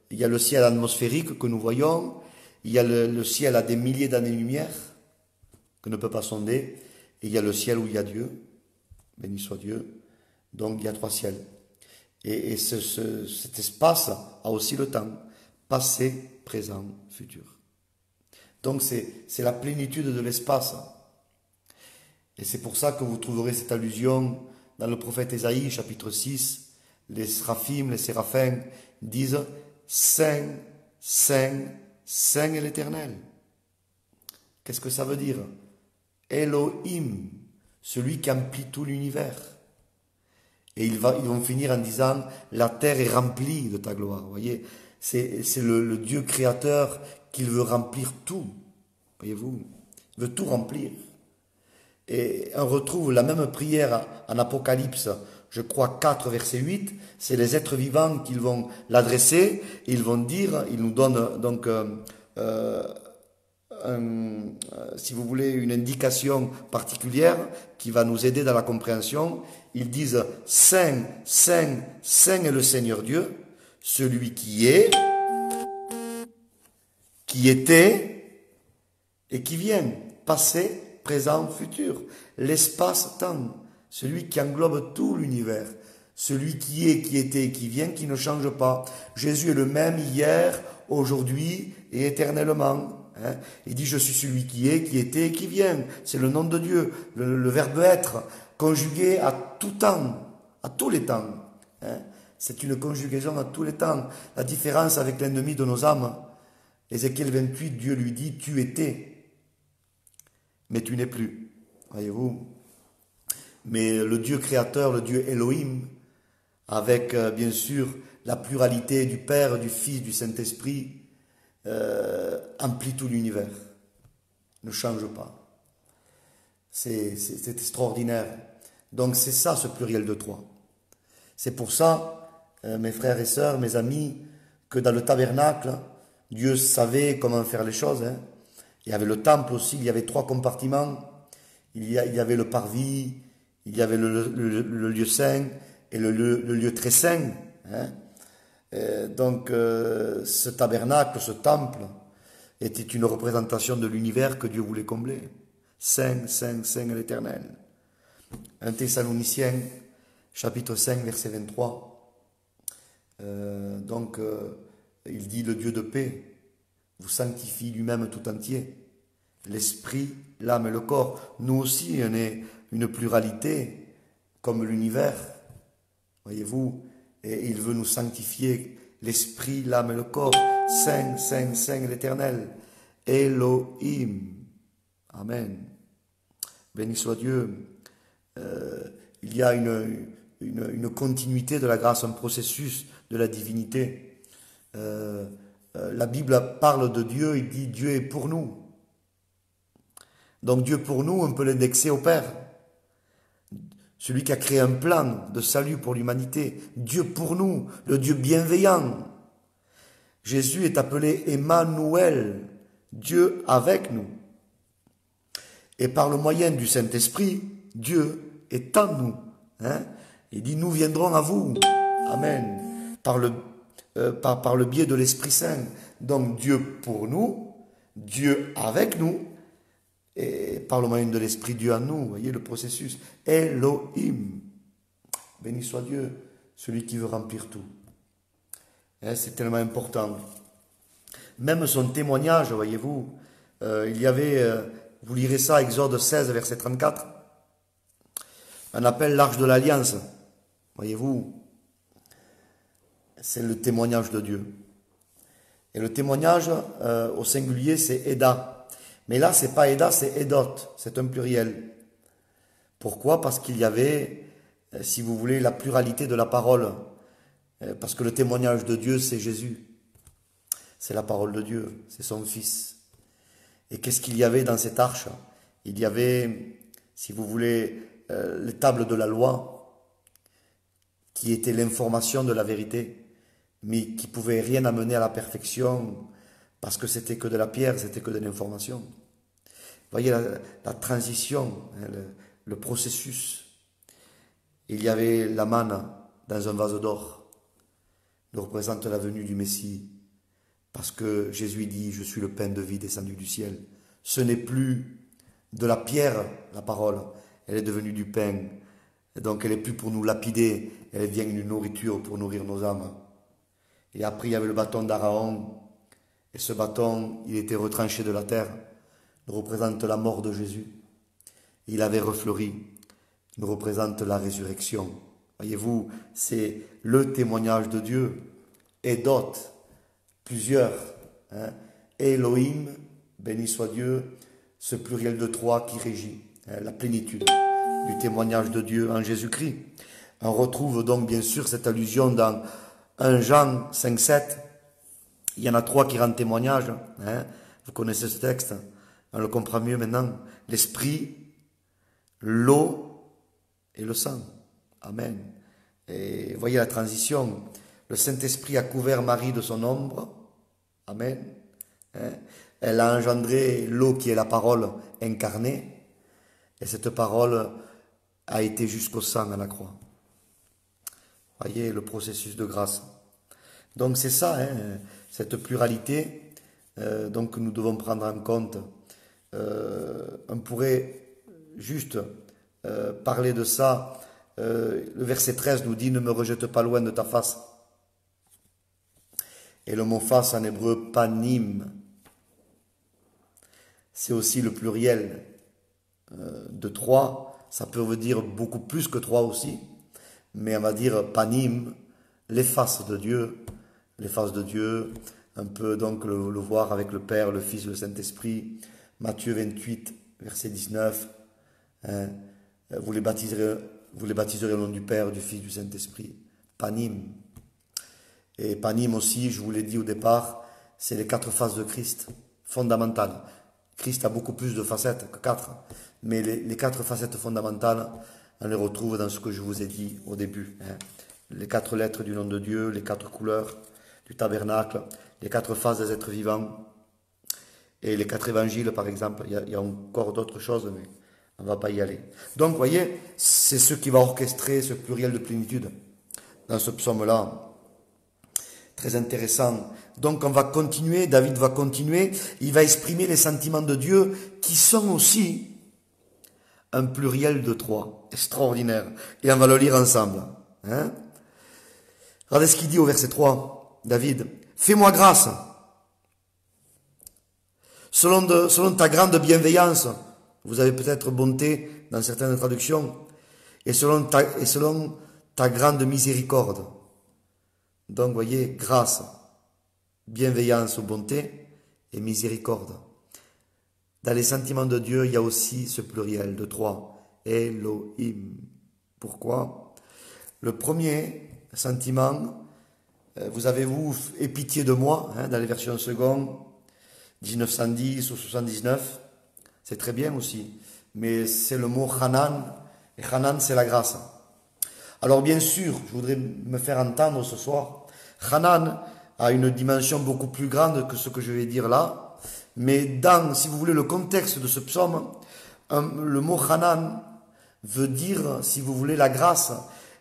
il y a le ciel atmosphérique que nous voyons, il y a le ciel à des milliers d'années-lumière, que ne peut pas sonder, et il y a le ciel où il y a Dieu, béni soit Dieu, donc il y a 3 ciels. Et cet espace a aussi le temps, passé, présent, futur. Donc c'est la plénitude de l'espace. Et c'est pour ça que vous trouverez cette allusion dans le prophète Ésaïe, chapitre 6, les séraphim, les séraphins disent « Saint, Saint, Saint est l'Éternel ». Qu'est-ce que ça veut dire? Elohim, celui qui emplit tout l'univers. Et ils vont finir en disant « La terre est remplie de ta gloire ». Vous voyez, c'est le Dieu créateur qui veut remplir tout. Voyez-vous, il veut tout remplir. Et on retrouve la même prière en Apocalypse, je crois 4, verset 8. C'est les êtres vivants qui vont l'adresser. Ils vont dire, ils nous donnent donc si vous voulez, une indication particulière qui va nous aider dans la compréhension. Ils disent « Saint, Saint, Saint est le Seigneur Dieu, celui qui est, qui était et qui vient, passé, présent, futur, l'espace-temps, celui qui englobe tout l'univers, celui qui est, qui était et qui vient, qui ne change pas. Jésus est le même hier, aujourd'hui et éternellement. Hein. Il dit « Je suis celui qui est, qui était et qui vient ». C'est le nom de Dieu, le verbe être, conjugué à tout temps, à tous les temps. Hein. C'est une conjugaison à tous les temps. La différence avec l'ennemi de nos âmes, Ézéchiel 28, Dieu lui dit « Tu étais, mais tu n'es plus ». Voyez-vous? Mais le Dieu créateur, le Dieu Elohim, avec bien sûr la pluralité du Père, du Fils, du Saint-Esprit, emplit tout l'univers, ne change pas. C'est extraordinaire. Donc c'est ça ce pluriel de 3. C'est pour ça, mes frères et sœurs, mes amis, que dans le tabernacle, Dieu savait comment faire les choses. Hein. Il y avait le temple aussi, il y avait 3 compartiments. Il y avait le parvis, il y avait le lieu saint et le lieu très saint. Hein. Donc ce tabernacle, ce temple, était une représentation de l'univers que Dieu voulait combler. Saint, Saint, Saint est l'Éternel. 1 Thessaloniciens, chapitre 5, verset 23. Il dit, le Dieu de paix vous sanctifie lui-même tout entier. L'esprit, l'âme et le corps. Nous aussi, on est une pluralité, comme l'univers. Voyez-vous, et il veut nous sanctifier, l'esprit, l'âme et le corps. Saint, Saint, Saint l'Éternel. Elohim. Amen. Béni soit Dieu. Il y a une continuité de la grâce, un processus de la divinité. La Bible parle de Dieu, il dit Dieu est pour nous. Donc Dieu pour nous, on peut l'indexer au Père. Celui qui a créé un plan de salut pour l'humanité. Dieu pour nous, le Dieu bienveillant. Jésus est appelé Emmanuel, Dieu avec nous. Et par le moyen du Saint-Esprit, Dieu est en nous. Hein? Il dit, nous viendrons à vous. Amen. Par le biais de l'Esprit Saint. Donc Dieu pour nous, Dieu avec nous, et par le moyen de l'Esprit, Dieu en nous. Vous voyez le processus. Elohim. Béni soit Dieu, celui qui veut remplir tout. Hein, c'est tellement important. Même son témoignage, voyez-vous, il y avait, vous lirez ça, Exode 16, verset 34, on appelle l'arche de l'Alliance. Voyez-vous, c'est le témoignage de Dieu. Et le témoignage, au singulier, c'est Eda. Mais là, c'est pas Eda, c'est Edot. C'est un pluriel. Pourquoi? Parce qu'il y avait, si vous voulez, la pluralité de la parole. Parce que le témoignage de Dieu, c'est Jésus. C'est la parole de Dieu, c'est son Fils. Et qu'est-ce qu'il y avait dans cette arche? Il y avait, si vous voulez, les tables de la loi, qui étaient l'information de la vérité, mais qui ne pouvaient rien amener à la perfection, parce que c'était que de la pierre, c'était que de l'information. Vous voyez la transition, hein, le processus. Il y avait la manne dans un vase d'or, qui représente la venue du Messie, parce que Jésus dit, je suis le pain de vie descendu du ciel. Ce n'est plus de la pierre, la parole, elle est devenue du pain. Et donc elle n'est plus pour nous lapider, elle devient une nourriture pour nourrir nos âmes. Et après il y avait le bâton d'Aaron, et ce bâton, il était retranché de la terre, il représente la mort de Jésus. Il avait refleuri, il représente la résurrection. Voyez-vous, c'est le témoignage de Dieu, et d'autres, plusieurs. Hein. Elohim, béni soit Dieu, ce pluriel de trois qui régit la plénitude du témoignage de Dieu en Jésus-Christ. On retrouve donc bien sûr cette allusion dans 1 Jean 5, 7. Il y en a trois qui rendent témoignage. Hein. Vous connaissez ce texte, on le comprend mieux maintenant. L'esprit, l'eau et le sang. Amen. Et voyez la transition. Le Saint-Esprit a couvert Marie de son ombre. Amen. Hein. Elle a engendré l'eau qui est la parole incarnée. Et cette parole a été jusqu'au sang à la croix. Voyez le processus de grâce. Donc c'est ça, hein, cette pluralité donc que nous devons prendre en compte. On pourrait juste parler de ça. Le verset 13 nous dit « Ne me rejette pas loin de ta face ». Et le mot « face » en hébreu, panim, c'est aussi le pluriel de trois. Ça peut dire beaucoup plus que trois aussi, mais on va dire panim, les faces de Dieu. Les faces de Dieu, on peut donc le voir avec le Père, le Fils, le Saint-Esprit. Matthieu 28, verset 19. Hein, vous les baptiserez au nom du Père, du Fils, du Saint-Esprit. Panim. Et panim aussi, je vous l'ai dit au départ, c'est les quatre faces de Christ, fondamentales. Christ a beaucoup plus de facettes que quatre, mais les quatre facettes fondamentales, on les retrouve dans ce que je vous ai dit au début. Hein. Les quatre lettres du nom de Dieu, les quatre couleurs du tabernacle, les quatre phases des êtres vivants, et les quatre évangiles par exemple. Il y a encore d'autres choses, mais on ne va pas y aller. Donc, vous voyez, c'est ce qui va orchestrer ce pluriel de plénitude dans ce psaume-là. Très intéressant. Donc, on va continuer, David va continuer, il va exprimer les sentiments de Dieu qui sont aussi un pluriel de trois. Extraordinaire. Et on va le lire ensemble. Hein? Regardez ce qu'il dit au verset 3. David, fais-moi grâce, selon ta grande bienveillance, vous avez peut-être bonté dans certaines traductions, et selon ta grande miséricorde. Donc, voyez, grâce, bienveillance ou bonté, et miséricorde. Dans les sentiments de Dieu, il y a aussi ce pluriel de trois, Elohim. Pourquoi? Le premier sentiment, vous avez-vous aie pitié de moi, hein, dans les versions secondes, 1910 ou 79, c'est très bien aussi, mais c'est le mot Hanan, et Hanan c'est la grâce. Alors bien sûr, je voudrais me faire entendre ce soir, Hanan a une dimension beaucoup plus grande que ce que je vais dire là, mais dans, si vous voulez, le contexte de ce psaume, le mot Hanan veut dire, si vous voulez, la grâce,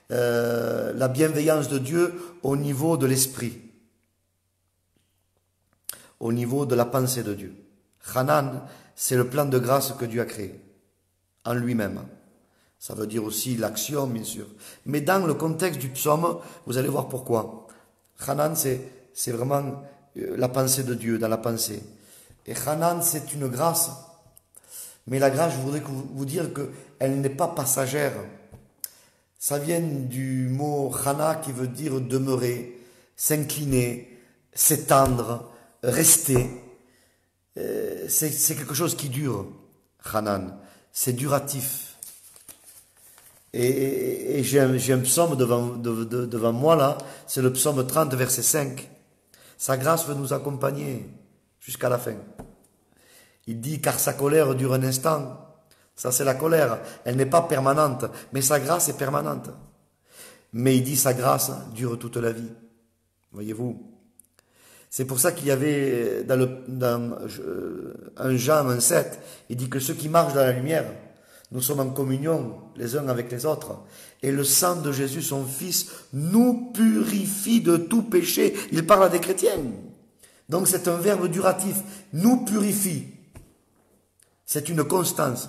la bienveillance de Dieu au niveau de l'esprit, au niveau de la pensée de Dieu. Hanan, c'est le plan de grâce que Dieu a créé en lui-même. Ça veut dire aussi l'action, bien sûr. Mais dans le contexte du psaume, vous allez voir pourquoi. Hanan, c'est vraiment la pensée de Dieu, dans la pensée. Et Hanan, c'est une grâce. Mais la grâce, je voudrais vous dire qu'elle n'est pas passagère. Ça vient du mot Hana qui veut dire demeurer, s'incliner, s'étendre, rester. C'est quelque chose qui dure, Hanan. C'est duratif. Et j'ai un psaume devant moi là, c'est le psaume 30, verset 5. Sa grâce veut nous accompagner jusqu'à la fin. Il dit, car sa colère dure un instant. Ça, c'est la colère. Elle n'est pas permanente, mais sa grâce est permanente. Mais il dit, sa grâce dure toute la vie. Voyez-vous? C'est pour ça qu'il y avait dans 1 Jean 1,7, il dit que ceux qui marchent dans la lumière, nous sommes en communion les uns avec les autres. Et le sang de Jésus, son Fils, nous purifie de tout péché. Il parle à des chrétiens. Donc c'est un verbe duratif. Nous purifie. C'est une constance.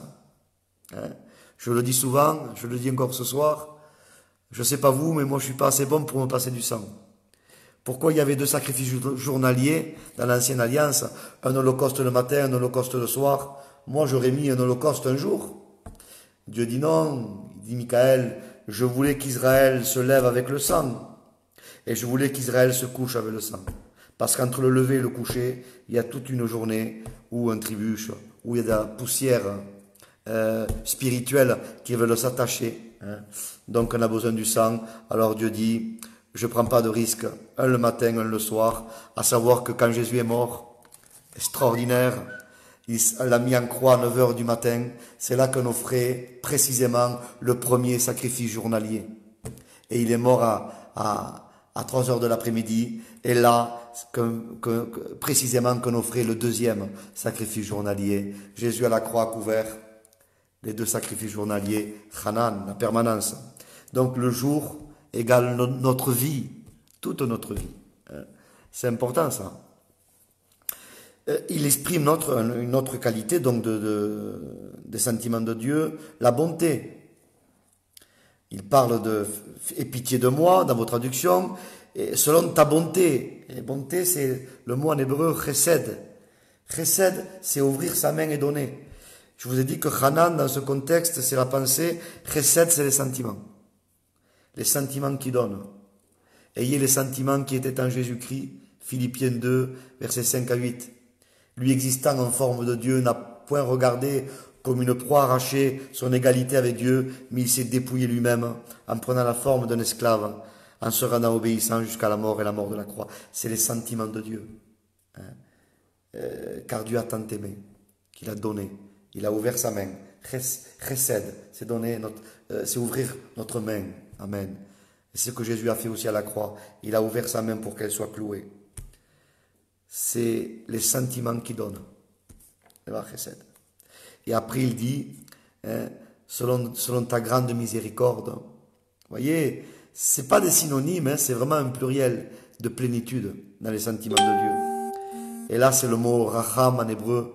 Je le dis souvent, je le dis encore ce soir. Je ne sais pas vous, mais moi je ne suis pas assez bon pour me passer du sang. Pourquoi il y avait 2 sacrifices journaliers dans l'ancienne alliance, un holocauste le matin, un holocauste le soir? Moi j'aurais mis un holocauste un jour. Dieu dit non, il dit Michael, je voulais qu'Israël se lève avec le sang, et je voulais qu'Israël se couche avec le sang. Parce qu'entre le lever et le coucher, il y a toute une journée où un trébuche, où il y a de la poussière spirituelle qui veulent s'attacher. Donc on a besoin du sang. Alors Dieu dit, je ne prends pas de risque, un le matin, un le soir, à savoir que quand Jésus est mort, extraordinaire, il l'a mis en croix à 9 heures du matin, c'est là qu'on offrait précisément le premier sacrifice journalier. Et il est mort à 3 heures de l'après-midi, et là, précisément qu'on offrait le deuxième sacrifice journalier. Jésus à la croix a couvert les 2 sacrifices journaliers, Hanan, la permanence. Donc le jour égale notre vie, toute notre vie. C'est important ça. Il exprime une autre qualité donc des sentiments de Dieu, la bonté. Il parle de « aie pitié de moi » dans vos traductions, et selon ta bonté. Et bonté, c'est le mot en hébreu « chesed ». Chesed, c'est ouvrir sa main et donner. Je vous ai dit que Hanan, dans ce contexte, c'est la pensée. Chesed, c'est les sentiments. Les sentiments qui donnent. Ayez les sentiments qui étaient en Jésus-Christ, Philippiens 2, versets 5 à 8. Lui existant en forme de Dieu n'a point regardé comme une proie arrachée son égalité avec Dieu, mais il s'est dépouillé lui-même en prenant la forme d'un esclave, en se rendant obéissant jusqu'à la mort et la mort de la croix. C'est les sentiments de Dieu. Car Dieu a tant aimé qu'il a donné. Il a ouvert sa main. Chesed, c'est donner c'est ouvrir notre main. Amen. Et c'est ce que Jésus a fait aussi à la croix. Il a ouvert sa main pour qu'elle soit clouée. C'est les sentiments qui donnent. Et après il dit, selon ta grande miséricorde. Vous voyez, c'est pas des synonymes, c'est vraiment un pluriel de plénitude dans les sentiments de Dieu. Et là c'est le mot racham en hébreu,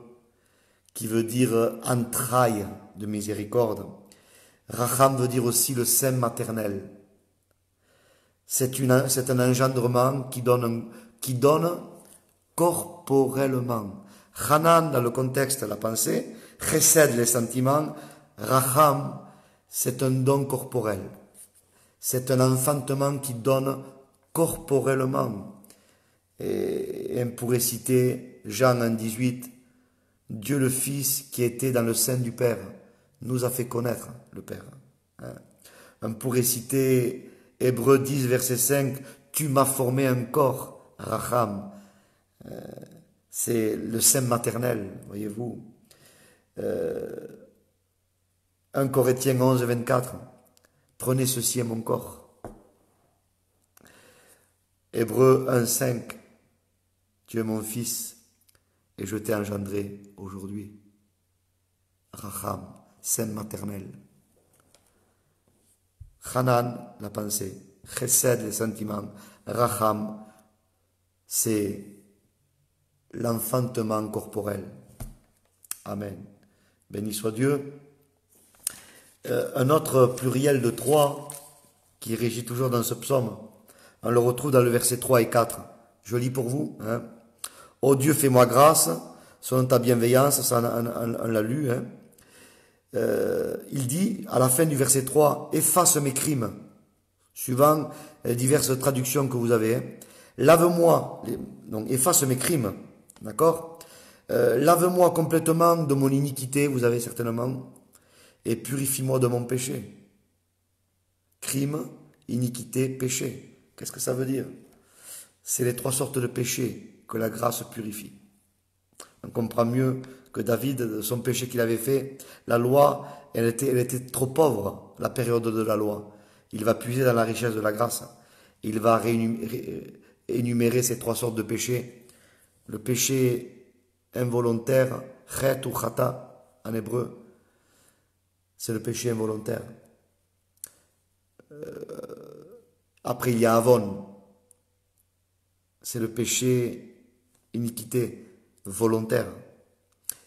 qui veut dire entraille de miséricorde. Racham veut dire aussi le sein maternel. C'est un engendrement qui donne corporellement. Hanan, dans le contexte, la pensée, chesed, les sentiments, racham, c'est un don corporel. C'est un enfantement qui donne corporellement. Et on pourrait citer Jean 1,18, Dieu le Fils qui était dans le sein du Père nous a fait connaître le Père. On pourrait citer Hébreux 10, verset 5, tu m'as formé un corps, racham. C'est le sein maternel, voyez-vous. 1 Corinthiens 11, 24, prenez ceci à mon corps. Hébreux 1, 5, tu es mon fils et je t'ai engendré aujourd'hui. Racham, sein maternel. Hanan, la pensée. Chesed, les sentiments. Racham, c'est l'enfantement corporel. Amen. Béni soit Dieu. Un autre pluriel de 3 qui régit toujours dans ce psaume. On le retrouve dans le verset 3 et 4. Je lis pour vous. Ô Dieu, fais-moi grâce, selon ta bienveillance, ça on l'a lu. Il dit, à la fin du verset 3, efface mes crimes, suivant les diverses traductions que vous avez. Lave-moi, donc efface mes crimes, d'accord? Lave-moi complètement de mon iniquité, vous avez certainement, et purifie-moi de mon péché. Crime, iniquité, péché. Qu'est-ce que ça veut dire? C'est les 3 sortes de péchés que la grâce purifie. On comprend mieux que David, son péché qu'il avait fait, la loi, elle était trop pauvre, la période de la loi. Il va puiser dans la richesse de la grâce. Il va énumérer ces trois sortes de péchés. Le péché involontaire, chet ou chata en hébreu, c'est le péché involontaire. Après, il y a avon, c'est le péché iniquité volontaire.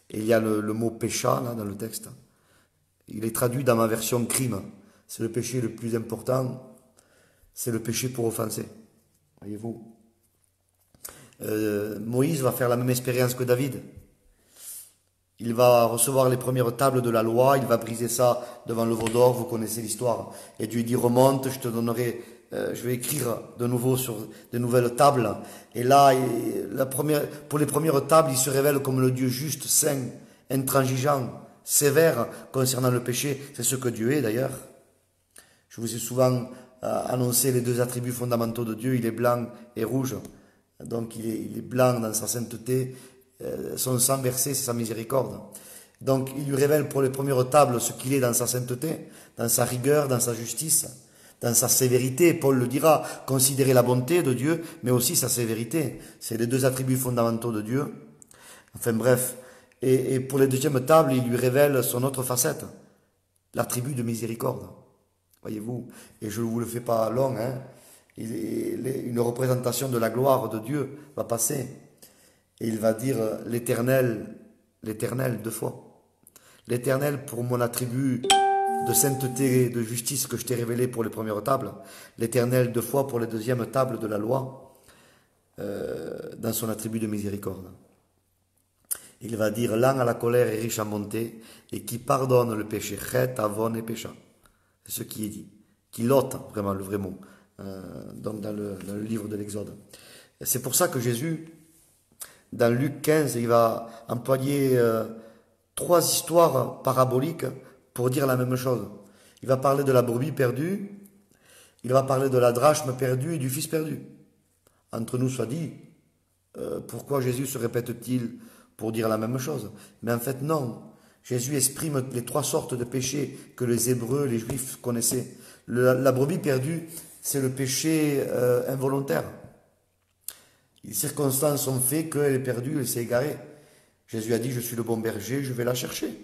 Et il y a le mot pécha là dans le texte. Il est traduit dans ma version crime. C'est le péché le plus important. C'est le péché pour offenser. Voyez-vous. Moïse va faire la même expérience que David. Il va recevoir les premières tables de la loi, il va briser ça devant le veau d'or, vous connaissez l'histoire. Et Dieu dit remonte, je te donnerai, je vais écrire de nouveau sur de nouvelles tables. Et là, pour les premières tables, il se révèle comme le Dieu juste, saint, intransigeant, sévère concernant le péché. C'est ce que Dieu est d'ailleurs. Je vous ai souvent annoncé les deux attributs fondamentaux de Dieu, il est blanc et rouge. Donc il est blanc dans sa sainteté. Son sang versé, c'est sa miséricorde. Donc il lui révèle pour les premières tables ce qu'il est dans sa sainteté, dans sa rigueur, dans sa justice, dans sa sévérité. Paul le dira, considérez la bonté de Dieu, mais aussi sa sévérité. C'est les deux attributs fondamentaux de Dieu. Enfin bref. Et pour les deuxièmes tables, il lui révèle son autre facette, l'attribut de miséricorde. Voyez-vous, et je ne vous le fais pas long, hein. Une représentation de la gloire de Dieu va passer. Et il va dire l'Éternel, l'Éternel deux fois. L'Éternel pour mon attribut de sainteté et de justice que je t'ai révélé pour les premières tables. L'Éternel deux fois pour les deuxièmes tables de la loi, dans son attribut de miséricorde. Il va dire lent à la colère et riche en bonté, et qui pardonne le péché, chet, avon et pécha. C'est ce qui est dit. Qui l'ôte, vraiment, le vrai mot, donc dans le livre de l'Exode. C'est pour ça que Jésus, dans Luc 15, il va employer trois histoires paraboliques pour dire la même chose. Il va parler de la brebis perdue, il va parler de la drachme perdue et du fils perdu. Entre nous soit dit, pourquoi Jésus se répète-t-il pour dire la même chose? Mais en fait non, Jésus exprime les trois sortes de péchés que les Hébreux, les Juifs connaissaient. La brebis perdue, c'est le péché involontaire. Les circonstances ont fait qu'elle est perdue, elle s'est égarée. Jésus a dit, je suis le bon berger, je vais la chercher.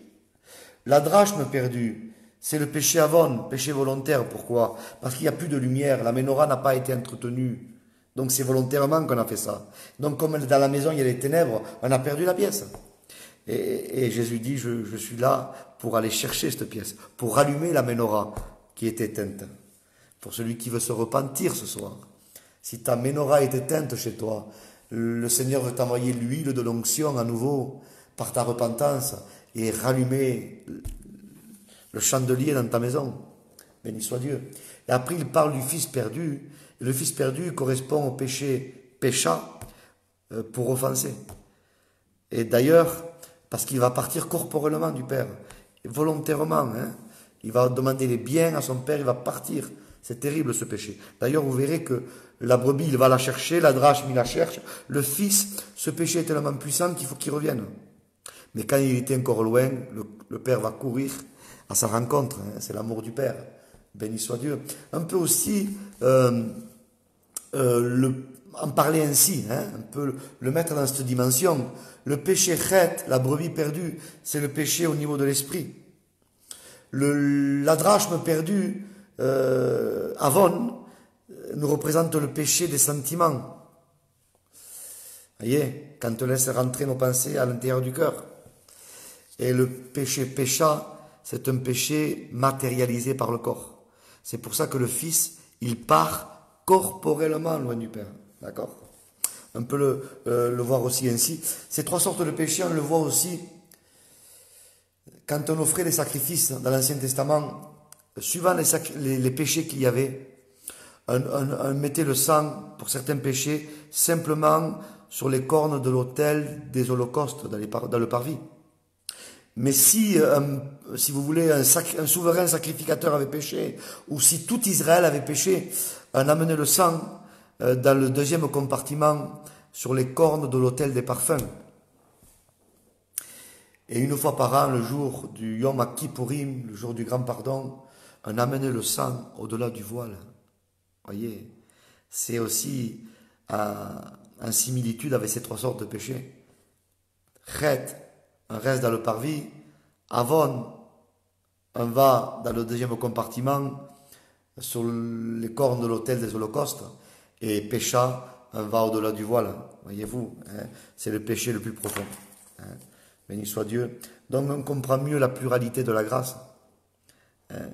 La drachme perdue, c'est le péché avon, péché volontaire. Pourquoi? Parce qu'il n'y a plus de lumière, la menorah n'a pas été entretenue. Donc c'est volontairement qu'on a fait ça. Donc comme dans la maison il y a les ténèbres, on a perdu la pièce. Et Jésus dit, je suis là pour aller chercher cette pièce, pour rallumer la menorah qui est éteinte. Pour celui qui veut se repentir ce soir. Si ta menorah est éteinte chez toi, le Seigneur veut t'envoyer l'huile de l'onction à nouveau par ta repentance et rallumer le chandelier dans ta maison. Béni soit Dieu. Et après, il parle du fils perdu. Et le fils perdu correspond au péché pécha pour offenser. Et d'ailleurs, parce qu'il va partir corporellement du Père, volontairement. Il va demander les biens à son Père, il va partir. C'est terrible ce péché. D'ailleurs, vous verrez que la brebis, il va la chercher, la drachme, il la cherche. Le fils, ce péché est tellement puissant qu'il faut qu'il revienne. Mais quand il était encore loin, le Père va courir à sa rencontre. C'est l'amour du Père. Béni soit Dieu. Un peu aussi en parler ainsi, un peu le mettre dans cette dimension. Le péché chet, la brebis perdue, c'est le péché au niveau de l'esprit. La drachme perdue, avon, nous représente le péché des sentiments. Voyez, quand on laisse rentrer nos pensées à l'intérieur du cœur. Et le péché pécha, c'est un péché matérialisé par le corps. C'est pour ça que le Fils, il part corporellement loin du Père. D'accord? On peut le voir aussi ainsi. Ces trois sortes de péchés, on le voit aussi quand on offrait les sacrifices dans l'Ancien Testament, suivant les péchés qu'il y avait, on mettait le sang pour certains péchés simplement sur les cornes de l'autel des holocaustes dans le parvis. Mais si vous voulez, un souverain sacrificateur avait péché, ou si tout Israël avait péché, on amenait le sang dans le deuxième compartiment sur les cornes de l'autel des parfums. Et une fois par an, le jour du Yom Kippourim, le jour du grand pardon, on amenait le sang au-delà du voile. Voyez, c'est aussi en similitude avec ces trois sortes de péchés. Chet, on reste dans le parvis. Avon, on va dans le deuxième compartiment, sur les cornes de l'autel des holocaustes. Et pécha, on va au-delà du voile. Voyez-vous, hein, c'est le péché le plus profond. Hein. Béni soit Dieu. Donc on comprend mieux la pluralité de la grâce. Hein.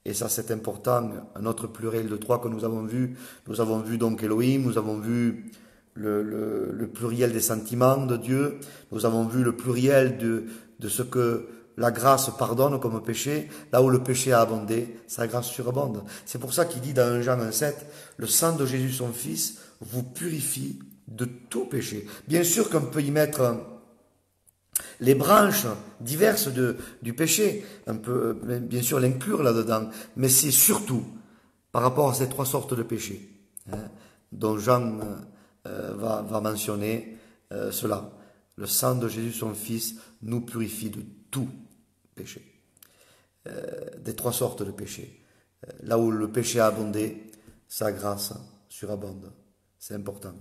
Et ça c'est important. Un autre pluriel de trois que nous avons vu. Nous avons vu donc Elohim, nous avons vu le pluriel des sentiments de Dieu. Nous avons vu le pluriel de ce que la grâce pardonne comme péché. Là où le péché a abondé, sa grâce surabonde. C'est pour ça qu'il dit dans 1 Jean 1,7, le sang de Jésus son Fils vous purifie de tout péché. Bien sûr qu'on peut y mettre les branches diverses du péché, un peu, bien sûr l'inclure là-dedans, mais c'est surtout par rapport à ces trois sortes de péchés, hein, dont Jean va mentionner cela. Le sang de Jésus, son Fils, nous purifie de tout péché, des trois sortes de péchés. Là où le péché a abondé, sa grâce surabonde. C'est important.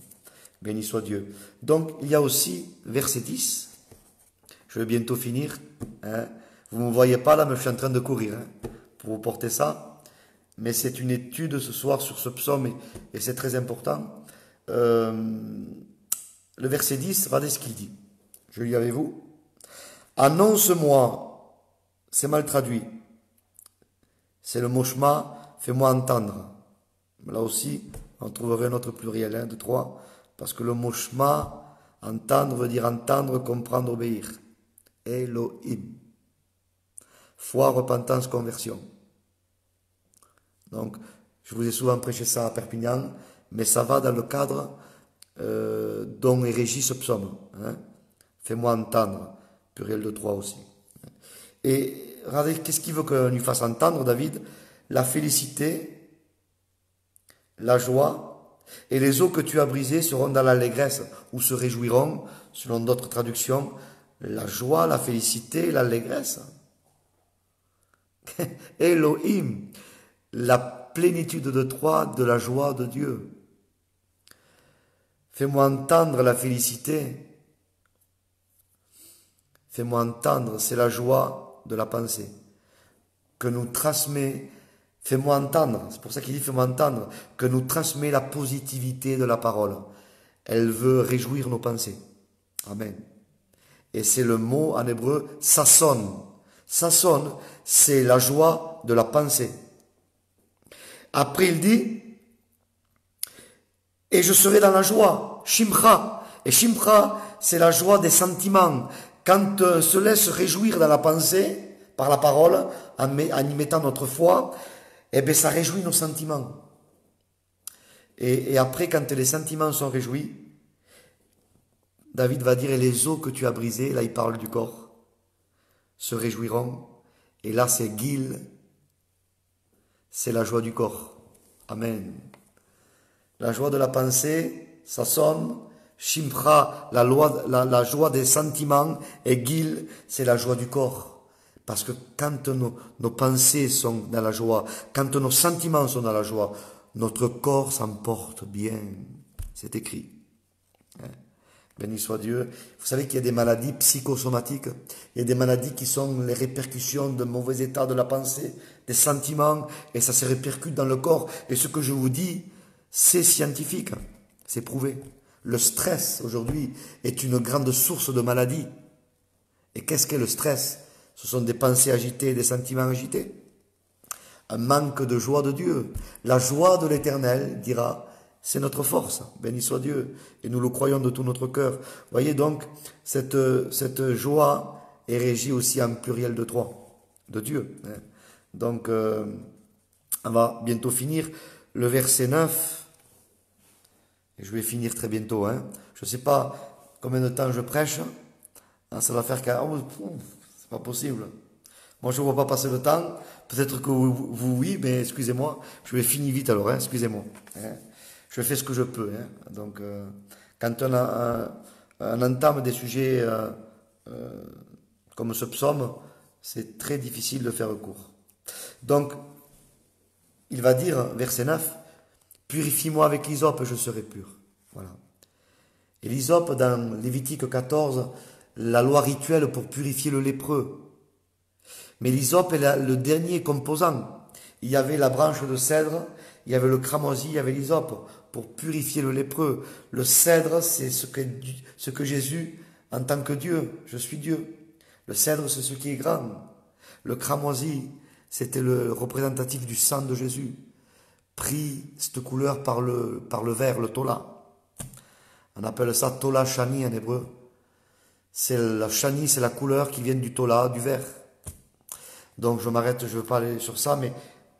Béni soit Dieu. Donc, il y a aussi, verset 10, je vais bientôt finir. Hein. Vous ne me voyez pas là, mais je suis en train de courir hein, pour vous porter ça. Mais c'est une étude ce soir sur ce psaume et c'est très important. Le verset 10, regardez ce qu'il dit. Je lis avec vous. Annonce-moi, c'est mal traduit. C'est le mot shema, fais-moi entendre. Là aussi, on trouverait un autre pluriel, hein, de trois. Parce que le mot shema, entendre, veut dire entendre, comprendre, obéir. Elohim. Foi, repentance, conversion. Donc, je vous ai souvent prêché ça à Perpignan, mais ça va dans le cadre dont est régi ce psaume. Hein. Fais-moi entendre. Pluriel de trois aussi. Et regardez, qu'est-ce qu'il veut qu'on lui fasse entendre, David? La félicité, la joie, et les eaux que tu as brisées seront dans l'allégresse, ou se réjouiront, selon d'autres traductions, la joie, la félicité, l'allégresse. Elohim, la plénitude de trois, de la joie de Dieu. Fais-moi entendre la félicité. Fais-moi entendre, c'est la joie de la pensée que nous transmet. Fais-moi entendre, c'est pour ça qu'il dit fais-moi entendre, que nous transmet la positivité de la parole. Elle veut réjouir nos pensées. Amen. Et c'est le mot en hébreu sasson. Sasson, c'est la joie de la pensée. Après il dit, et je serai dans la joie, shimcha. Et shimcha, c'est la joie des sentiments. Quand on se laisse réjouir dans la pensée, par la parole, en y mettant notre foi, eh bien ça réjouit nos sentiments. Et après, quand les sentiments sont réjouis, David va dire, et les os que tu as brisés, là il parle du corps, se réjouiront. Et là c'est Gil, c'est la joie du corps. Amen. La joie de la pensée, ça sonne. Shimcha, la joie des sentiments, et Gil, c'est la joie du corps. Parce que quand nos pensées sont dans la joie, quand nos sentiments sont dans la joie, notre corps s'en porte bien. C'est écrit. Hein? Béni soit Dieu. Vous savez qu'il y a des maladies psychosomatiques. Il y a des maladies qui sont les répercussions de mauvais état de la pensée, des sentiments, et ça se répercute dans le corps. Et ce que je vous dis, c'est scientifique. C'est prouvé. Le stress, aujourd'hui, est une grande source de maladies. Et qu'est-ce qu'est le stress? Ce sont des pensées agitées, des sentiments agités. Un manque de joie de Dieu. La joie de l'Éternel, dira, c'est notre force. Béni soit Dieu. Et nous le croyons de tout notre cœur. Voyez donc, cette joie est régie aussi en pluriel de trois, de Dieu. Donc, on va bientôt finir. Le verset 9. Et je vais finir très bientôt. Hein. Je ne sais pas combien de temps je prêche. Hein, ça va faire c'est pas possible. Moi, je ne vois pas passer le temps. Peut-être que vous oui, mais excusez-moi. Je vais finir vite alors. Hein, excusez-moi. Hein. Je fais ce que je peux. Hein. Donc, quand on entame des sujets comme ce psaume, c'est très difficile de faire court. Donc, il va dire, verset 9, « Purifie-moi avec l'hysope, je serai pur. » Voilà. Et l'hysope, dans Lévitique 14, la loi rituelle pour purifier le lépreux. Mais l'hysope est le dernier composant. Il y avait la branche de cèdre, il y avait le cramoisi, il y avait l'hysope pour purifier le lépreux. Le cèdre, c'est ce que Jésus, en tant que Dieu, je suis Dieu. Le cèdre, c'est ce qui est grand. Le cramoisi, c'était le représentatif du sang de Jésus, pris cette couleur par le vert, le tola. On appelle ça tola shani en hébreu. La shani, c'est la couleur qui vient du tola, du vert. Donc je m'arrête, je ne veux pas aller sur ça, mais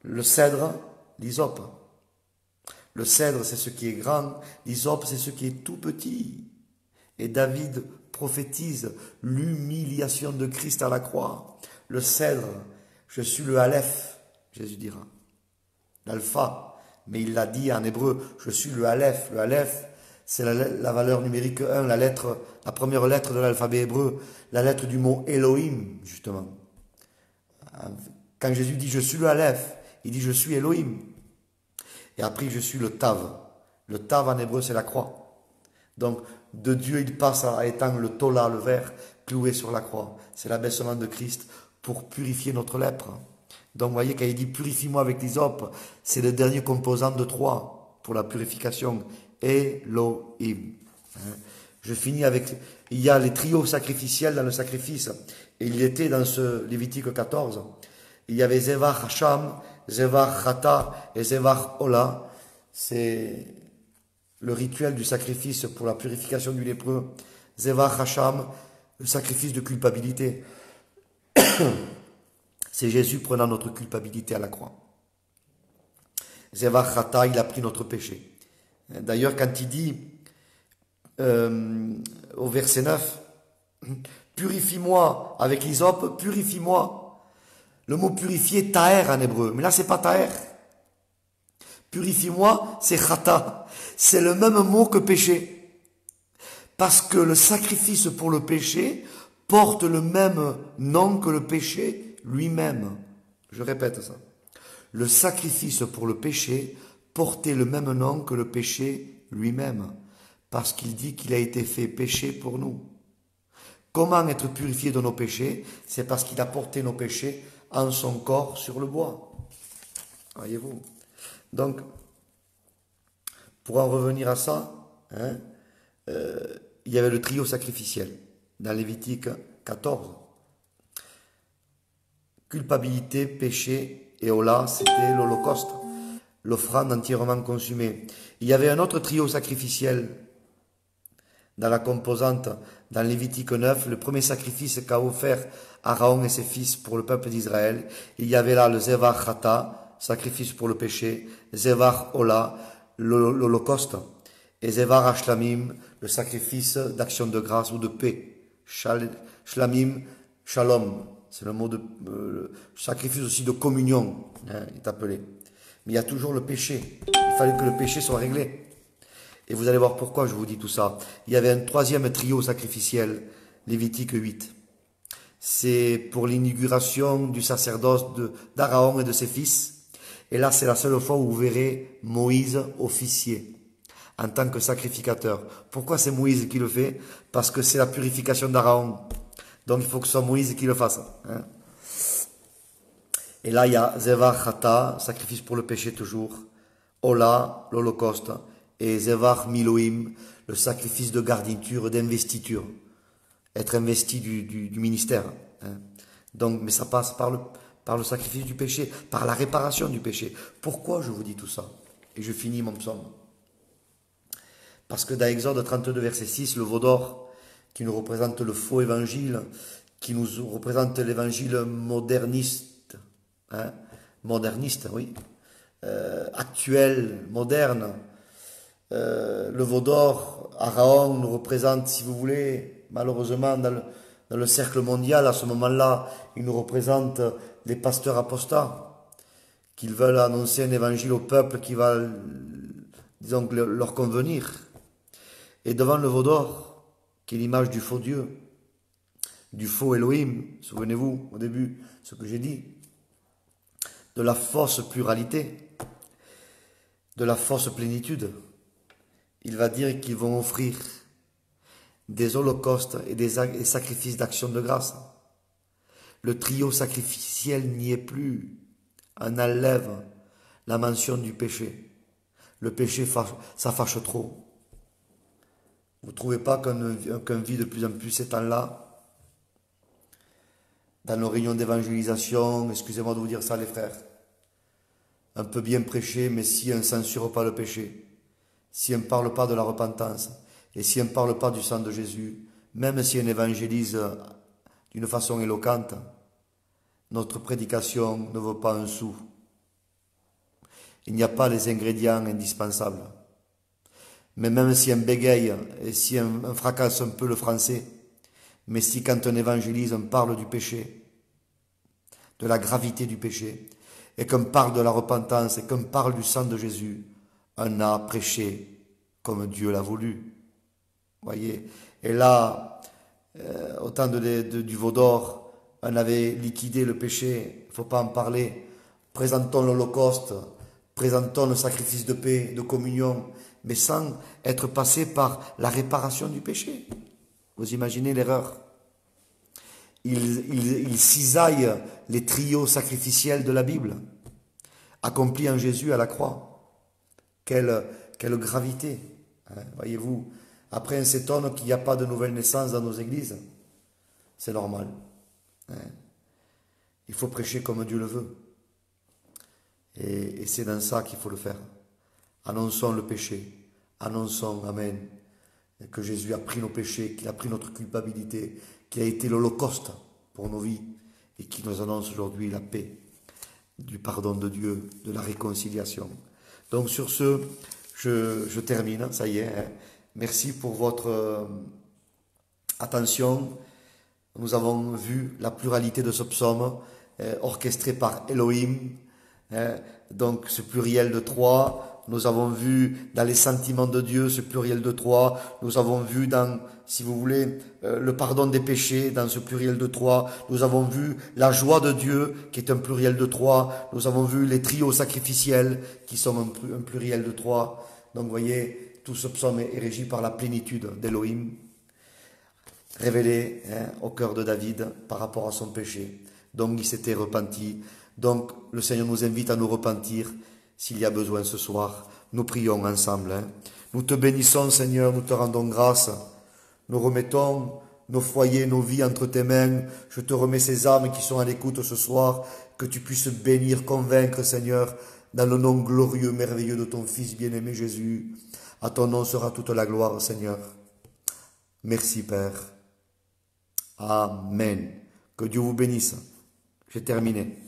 le cèdre, l'hysope. Le cèdre, c'est ce qui est grand, l'hysope, c'est ce qui est tout petit. Et David prophétise l'humiliation de Christ à la croix. Le cèdre, je suis le Aleph, Jésus dira. L'alpha, mais il l'a dit en hébreu, je suis le Aleph. Le Aleph, c'est la valeur numérique 1, la première lettre de l'alphabet hébreu, la lettre du mot Elohim, justement. Quand Jésus dit je suis le Aleph, il dit je suis Elohim. Et après je suis le Tav. Le Tav en hébreu c'est la croix. Donc de Dieu il passe à étant le Tola, le vert, cloué sur la croix. C'est l'abaissement de Christ pour purifier notre lèpre. Donc vous voyez quand il dit purifie-moi avec l'hysope, c'est le dernier composant de 3 pour la purification. Elohim. Je finis avec, il y a les trios sacrificiels dans le sacrifice. Et il était dans ce Lévitique 14. Il y avait Zevach Hacham, Zevach Chata et Zevach Ola. C'est le rituel du sacrifice pour la purification du lépreux. Zevach Hacham, le sacrifice de culpabilité. C'est Jésus prenant notre culpabilité à la croix. Zevach Chata, il a pris notre péché. D'ailleurs, quand il dit au verset 9, purifie-moi avec l'hysope, purifie-moi. Le mot purifier, taher en hébreu, mais là c'est pas taher. Purifie-moi, c'est chata. C'est le même mot que péché. Parce que le sacrifice pour le péché porte le même nom que le péché lui-même. Je répète ça. Le sacrifice pour le péché portait le même nom que le péché lui-même. Parce qu'il dit qu'il a été fait péché pour nous. Comment être purifié de nos péchés? C'est parce qu'il a porté nos péchés en son corps sur le bois. Voyez-vous. Donc, pour en revenir à ça, il y avait le trio sacrificiel dans Lévitique 14. Culpabilité, péché et Ola, c'était l'Holocauste, l'offrande entièrement consumée. Il y avait un autre trio sacrificiel dans la composante, dans Lévitique 9, le premier sacrifice qu'a offert Aaron et ses fils pour le peuple d'Israël. Il y avait là le Zevach Chata, sacrifice pour le péché, Zevach Ola, l'Holocauste, et Zevach Ashlamim, le sacrifice d'action de grâce ou de paix. Shlamim, Shalom, c'est le mot de sacrifice aussi de communion, il est appelé. Mais il y a toujours le péché. Il fallait que le péché soit réglé. Et vous allez voir pourquoi je vous dis tout ça. Il y avait un troisième trio sacrificiel, Lévitique 8. C'est pour l'inauguration du sacerdoce d'Aaron et de ses fils. Et là, c'est la seule fois où vous verrez Moïse officier, en tant que sacrificateur. Pourquoi c'est Moïse qui le fait? Parce que c'est la purification d'Aaron. Donc il faut que ce soit Moïse qui le fasse. Et là, il y a Zevach Chata, sacrifice pour le péché toujours. Ola, l'Holocauste. Et Zevach Miloïm, le sacrifice de garniture, d'investiture. Être investi du ministère. Donc, mais ça passe par le sacrifice du péché, par la réparation du péché. Pourquoi je vous dis tout ça? Et je finis mon psaume. Parce que dans Exode 32, verset 6, le veau d'or, qui nous représente le faux évangile, qui nous représente l'évangile moderniste, moderniste, oui, actuel, moderne. Le veau d'or, Aaron nous représente, si vous voulez, malheureusement dans le cercle mondial, à ce moment-là, il nous représente les pasteurs apostats, qui veulent annoncer un évangile au peuple qui va, disons, leur convenir. Et devant le veau d'or, qui est l'image du faux Dieu, du faux Elohim, souvenez-vous au début ce que j'ai dit, de la fausse pluralité, de la fausse plénitude. Il va dire qu'ils vont offrir des holocaustes et des sacrifices d'action de grâce. Le trio sacrificiel n'y est plus. On enlève la mention du péché. Le péché, ça fâche trop. Vous ne trouvez pas qu'on vit de plus en plus ces temps-là? Dans nos réunions d'évangélisation, excusez-moi de vous dire ça les frères, on peut bien prêcher, mais si on ne censure pas le péché, si on ne parle pas de la repentance, et si on ne parle pas du sang de Jésus, même si on évangélise d'une façon éloquente, notre prédication ne vaut pas un sou. Il n'y a pas les ingrédients indispensables. Mais même si on bégaye et si on fracasse un peu le français, mais si quand on évangélise, on parle du péché, de la gravité du péché, et qu'on parle de la repentance, et qu'on parle du sang de Jésus, on a prêché comme Dieu l'a voulu. Voyez. Et là, au temps du veau d'or, on avait liquidé le péché, il ne faut pas en parler. Présentons l'Holocauste, présentons le sacrifice de paix, de communion, mais sans être passé par la réparation du péché. Vous imaginez l'erreur? Il cisaille les trios sacrificiels de la Bible, accomplis en Jésus à la croix. Quelle gravité, hein, voyez-vous. Après, on s'étonne qu'il n'y a pas de nouvelle naissance dans nos églises. C'est normal. Hein. Il faut prêcher comme Dieu le veut. Et c'est dans ça qu'il faut le faire. Annonçons le péché. Annonçons, Amen, que Jésus a pris nos péchés, qu'il a pris notre culpabilité, qu'il a été l'Holocauste pour nos vies et qui nous annonce aujourd'hui la paix, du pardon de Dieu, de la réconciliation. Donc sur ce, je termine, ça y est. Hein. Merci pour votre attention. Nous avons vu la pluralité de ce psaume orchestré par Elohim, hein, donc ce pluriel de trois. Nous avons vu dans les sentiments de Dieu ce pluriel de trois. Nous avons vu dans, si vous voulez, le pardon des péchés dans ce pluriel de trois. Nous avons vu la joie de Dieu qui est un pluriel de trois. Nous avons vu les trios sacrificiels qui sont un pluriel de trois. Donc vous voyez, tout ce psaume est régi par la plénitude d'Elohim, révélé au cœur de David par rapport à son péché. Donc il s'était repenti. Donc le Seigneur nous invite à nous repentir s'il y a besoin ce soir. Nous prions ensemble. Hein. Nous te bénissons Seigneur, nous te rendons grâce. Nous remettons nos foyers, nos vies entre tes mains. Je te remets ces âmes qui sont à l'écoute ce soir. Que tu puisses bénir, convaincre Seigneur, dans le nom glorieux, merveilleux de ton Fils bien-aimé Jésus. À ton nom sera toute la gloire Seigneur. Merci Père. Amen. Que Dieu vous bénisse. J'ai terminé.